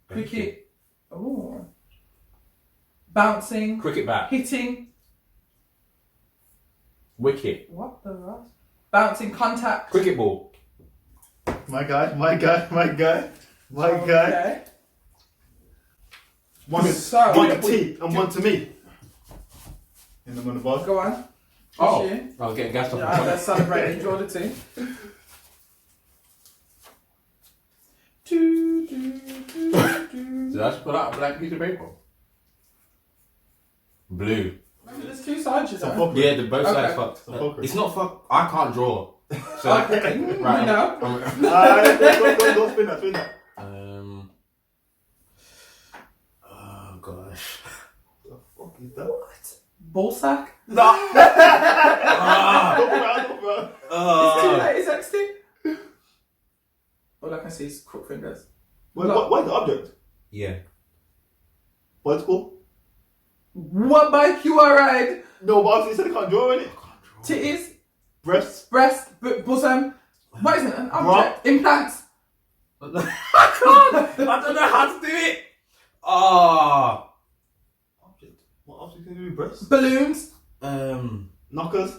Cricket. Oh. Bouncing. Cricket bat. Hitting. Wicket. What the rest? Bouncing. Contact. Cricket ball. My guy. Okay. One to T and one to me. In the money ball. Go on. Oh, You. I was getting gassed up. Yeah, let's celebrate. Enjoy the team. Did I just pull out a blank piece of paper? Blue. There's two sides, you know. Yeah, the both sides Okay. fucked. It's not fuck. I can't draw. So Okay. right No. Don't spin that. Oh gosh. The fuck is that? What? Ball sack? No. It's too late, it's XT. All I can see is crook fingers. What's the object? Yeah. What's cool? What bike you are riding? No, but obviously you said I can't draw in it. Titties, Breasts. breast, bosom. What is it? An object? Implants. I can't. I don't know how to do it. Ah. Object. What object can you do? Breasts. Balloons. Knockers.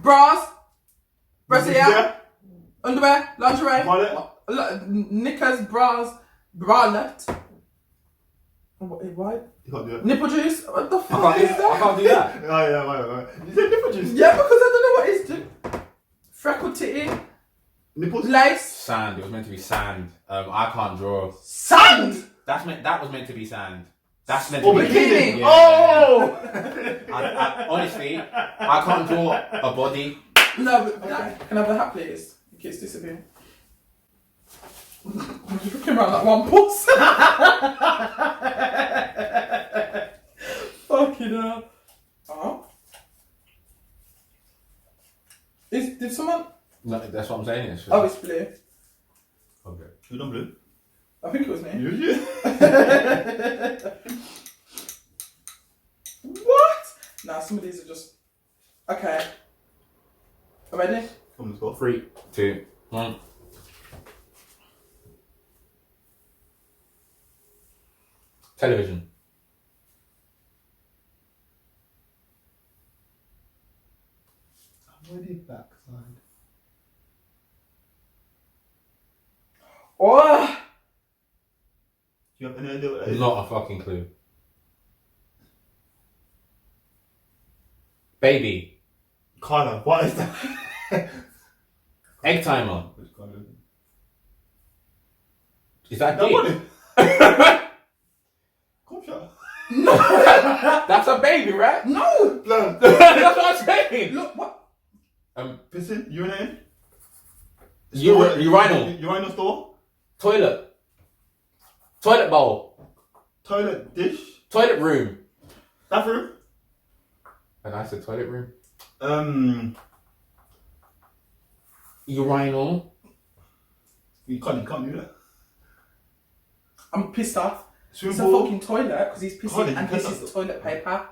Bras. Brassiere. Yeah. Underwear. Lingerie. Wallet. Knickers. Bras. Bralette. Why? You can't do it. Nipple juice. What the I fuck is can't that? do that. Oh yeah, right. You said nipple juice. Yeah, because I don't know what it's do. Freckle titty. Nipples. Lace. Sand. It was meant to be sand. I can't draw. Sand. That was meant to be sand. That's meant Oh, to be bikini! Yeah. Oh! I, honestly, I can't draw a body. No, but can I have the hat, please? In case disappearing. I'm just looking around like one puss. Fucking hell. Oh. Did someone? No, that's what I'm saying. It's Oh, it's blue. okay. Who done blue? I think it was me. You? What? Nah, some of these are just. Okay. Ready? Come, let's go. 3, 2, 1. Television. Where the backside? Oh! Do you have any idea what that is? Not a fucking clue. Baby. Carla, what is that? Egg timer. Which colour is it? Is that That deep? one? Come shot. That's a baby, right? No! Blood. That's what I'm saying. Look, what? Pissing? Urinating? Urinal. Urinal store? Toilet. Toilet bowl. Toilet dish? Toilet room. Bathroom? And I said toilet room. Urinal. You can't do that. I'm pissed off. Swimming It's a pool? fucking toilet because he's pissing Carla, you and piss this is off. toilet paper.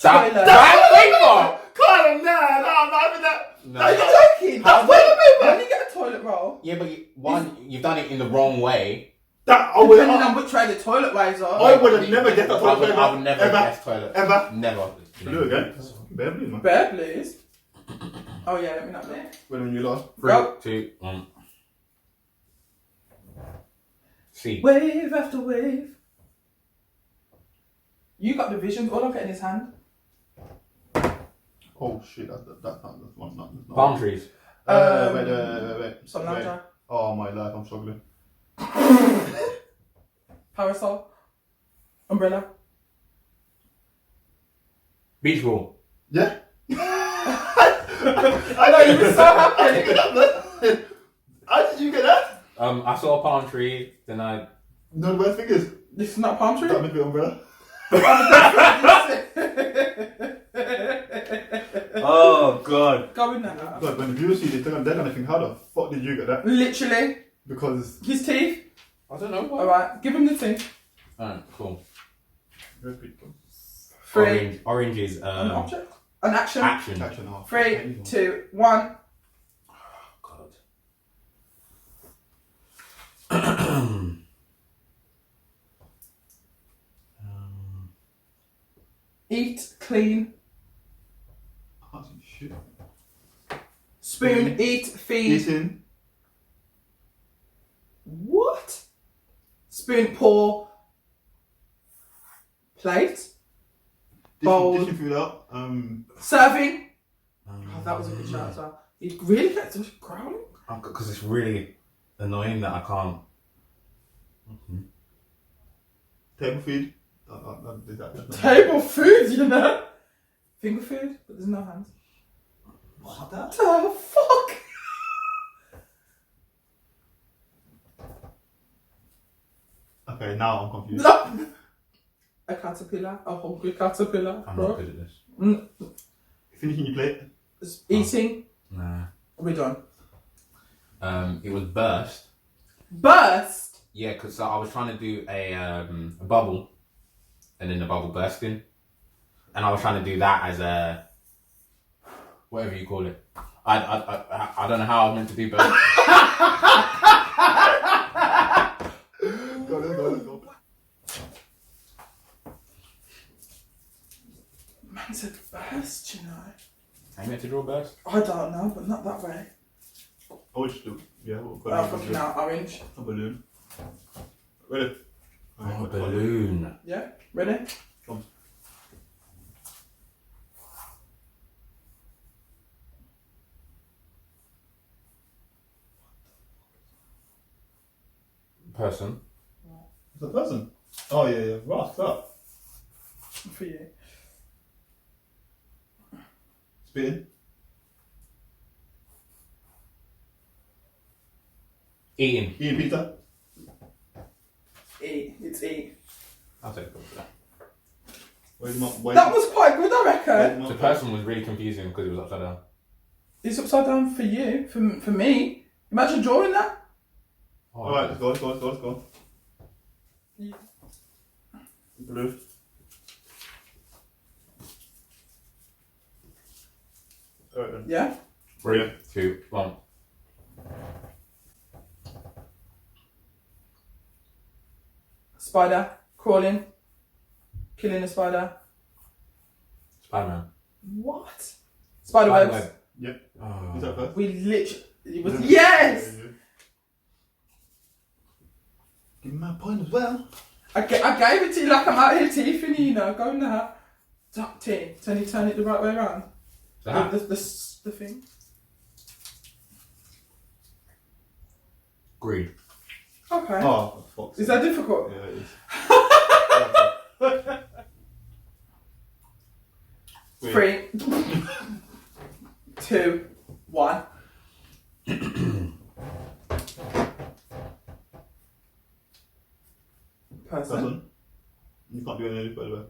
That Toilet. paper. Carla, nah, I'm not having that. No. Are you joking? How- That's toilet paper. When you get a toilet roll, Yeah, but you've done it in the wrong way. That, depending on which way the toilet ways are. I would have never guessed that toilet paper. I would never Ever. guess toilet. Ever. Never. Blue again? Bare blue, man. Bear, please. Oh yeah, let me not look. When you lost. 3, Go. 2, 1. C. Wave after wave. You got the vision. All I'm getting is hand. Oh shit, that's not one. Not. Palm trees. Wait. Some Wait. lamja. Oh my life, I'm struggling. Parasol. Umbrella. Beach ball. Yeah. I know you were so happy. How did you get that? I saw a palm tree, then I... No, the worst thing is, This is not a palm tree. that meant to be umbrella. Oh, God. Go in there. But when the viewers see this, they're gonna think, how the fuck did you get that? Literally. Because His teeth. I don't know. Alright, give him the thing. Alright, cool. 3. Orange is An object. An action. action. action off. 3, 2, 1. God. Eat, clean. Oh, shit. Spoon, eat, feed. Eating. What? Spoon, pour. Plate. Bowl. Dishing food out. Serving. Oh, that was a good shot as well. You really get to growling? Because it's really annoying that I can't. Table feed. Table food, you know? Finger food, but there's no hands. What that? Oh, fuck! Okay, now I'm confused. No. A caterpillar, a hungry caterpillar. I'm bro. not good at this. Finishing your plate. Eating. Nah. We're done. It was burst. Burst. Yeah, because I was trying to do a bubble, and then the bubble bursting, and I was trying to do that as a whatever you call it. I don't know how I was meant to do burst. Let's go. Man said burst, you know. I meant to draw burst. I don't know, but not that way. Oh, it's do. Yeah, we'll go. Oh, fucking hell, orange. A balloon. Ready? Oh, balloon. Yeah, ready? Come. Person. It's a person. Oh yeah. Right, up. For you. Spitting. Eating. Eating pizza. E. It's E. I'll take it for that. That was quite good, I reckon. The person was really confusing because it was upside down. It's upside down for you. For me. Imagine drawing that. Oh, Alright, let's go. Yeah. Blue. Alright then. Yeah? 3, 2, 1. Spider. Crawling. Killing a spider. Spider-Man. What? Spiderwebs. Spiderweb. Yep. Oh. Is that first? We literally... It was, yes! Give me my point as well. I gave it to you like I'm out here teething, you know. Go now. Turn it the right way around. The thing. Green. Okay. Oh, for fuck's Is sake. that difficult? Yeah, it is. Wait. 3, 2, 1. Person. You can't do anything, by the way.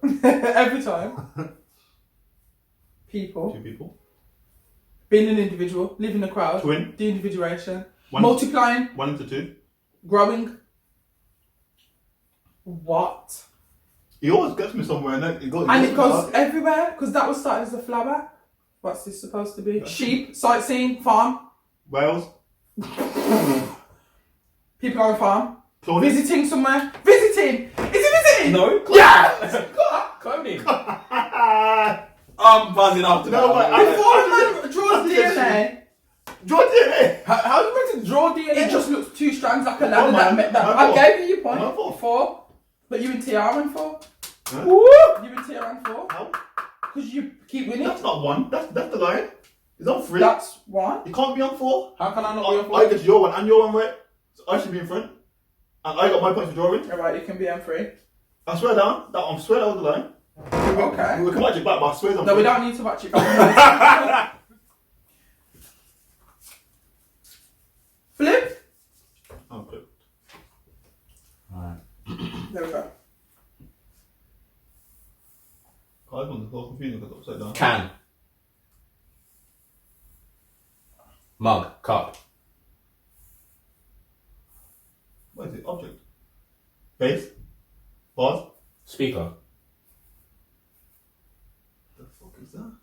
Every time. People. 2 people. Being an individual. Living a crowd. Twin. De-individuation. 1 Multiplying. 1 into 2. Growing. What? He always gets me somewhere and then it goes. And it goes everywhere because that was started as a flower. What's this supposed to be? Sheep, sightseeing, farm. Wales. People on a farm. Clothing. Visiting somewhere. Visiting! Is it visiting? No. Yeah! Cloning. I'm buzzing after No, but that. Before a man draws DNA, Draw DNA. How are you meant to draw DNA? it just looks 2 strands like a ladder man. that. Man, I gave you your point. Man, 4. 4. But you and TR went 4. Huh? You and TR went 4. How? Because you keep winning. That's not 1. That's the line. It's on 3. That's 1. It can't be on 4. How can I not be on I get your 1 and your 1 right. So I should be in front. And I got my points for drawing. Alright, you can be M3. I swear down. I swear that was the line. Okay. We can watch it back, but I swear No, we don't need to watch it back. Flip. Oh, good. Alright. There we go. God, this one's so confusing because it's upside down. Can. Mug. Cup. What is it? Object. Base. Bars. Speaker. The fuck is that?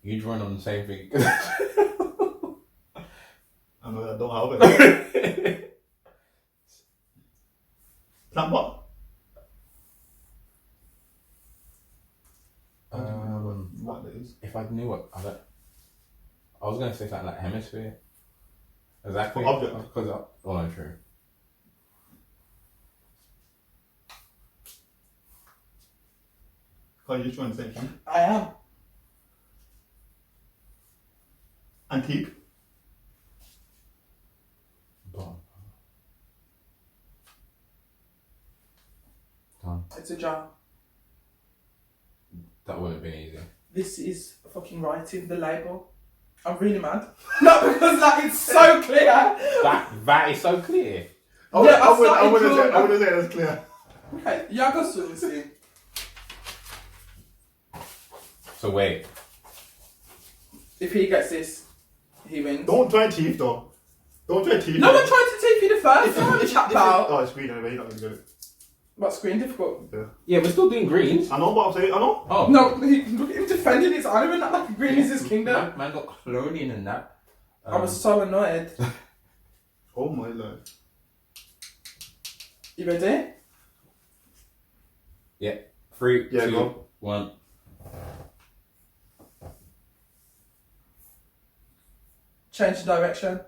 You drawing on the same thing. I know that don't have it. Plant pot. What that is? If I knew what, I was going to say something like hemisphere. Exactly. For object. Because oh no, true. Are you just trying to say something? I am. Antique. Done. Done. It's a jar. That would have been easy. This is fucking writing the label. I'm really mad. Not because like it's so clear. That is so clear. I wouldn't say that's clear. Okay, yeah, go see. So wait. If he gets this, he wins. Don't try teeth though. Don't try teeth. No, I'm trying to take you the first. I'm gonna chat about. Oh, it's green anyway. You're not gonna get it. What screen difficult? Yeah. Yeah, we're still doing greens. I know what I'm saying. I know. Oh. No, look at him defending his honor, not like green is his kingdom. Man got cloning and that. I was so annoyed. Oh my life. You ready? Yeah. 3, Yeah, 2, go. 1. Change the direction.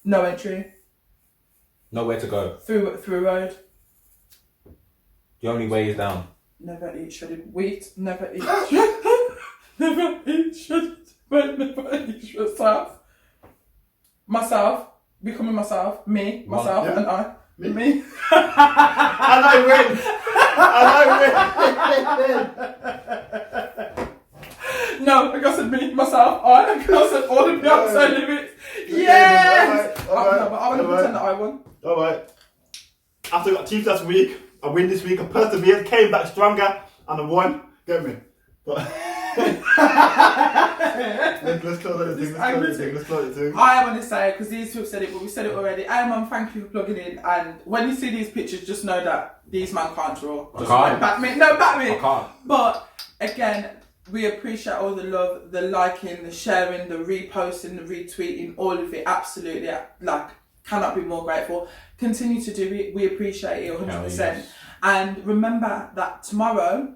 No entry. Nowhere to go. Through a road. The only way is down. Never eat shredded wheat. Never eat. Never eat shredded wheat. Never eat shredded stuff. Myself. Becoming myself. Me. Myself. Yeah. And I. Me. And I win. No, I said me, myself, I said all the Beyonce limits. Yes! All right. No, but I want to pretend that I won. Alright. After I got teeth last week, I win this week, I persevered, came back stronger, and I won. Get me? But let's close it. Let's close it. I want to say, because these two have said it, but we said it already. Mum, thank you for plugging in. And when you see these pictures, just know that these man can't draw. Just can't. back me. No, back me. I can't. But again, we appreciate all the love, the liking, the sharing, the reposting, the retweeting, all of it. Absolutely, like, cannot be more grateful. Continue to do it. We appreciate it 100%. Yes. And remember that tomorrow,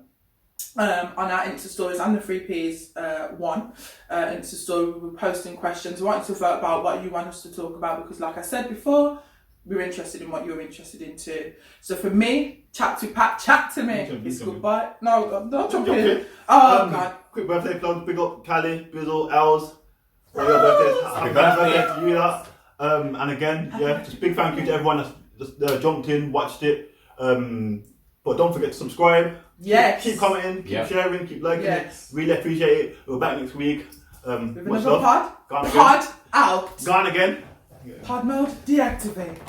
on our Insta stories and the 3Ps Insta story, we'll be posting questions. We want you to vote about what you want us to talk about, because like I said before, we're interested in what you're interested in too. So for me, chat to me. It's goodbye. No, don't jump in. Oh God. Quick birthday plug, big up Callie, Bizzle, Els. For your birthday. Happy birthday to you lot. And again, just big thank you to everyone that's just jumped in, watched it. But don't forget to subscribe. Yes. Keep commenting, keep sharing, keep liking it. Really appreciate it. We're back next week. With another pod. Gone Pod out. Gone again. Pod mode deactivate.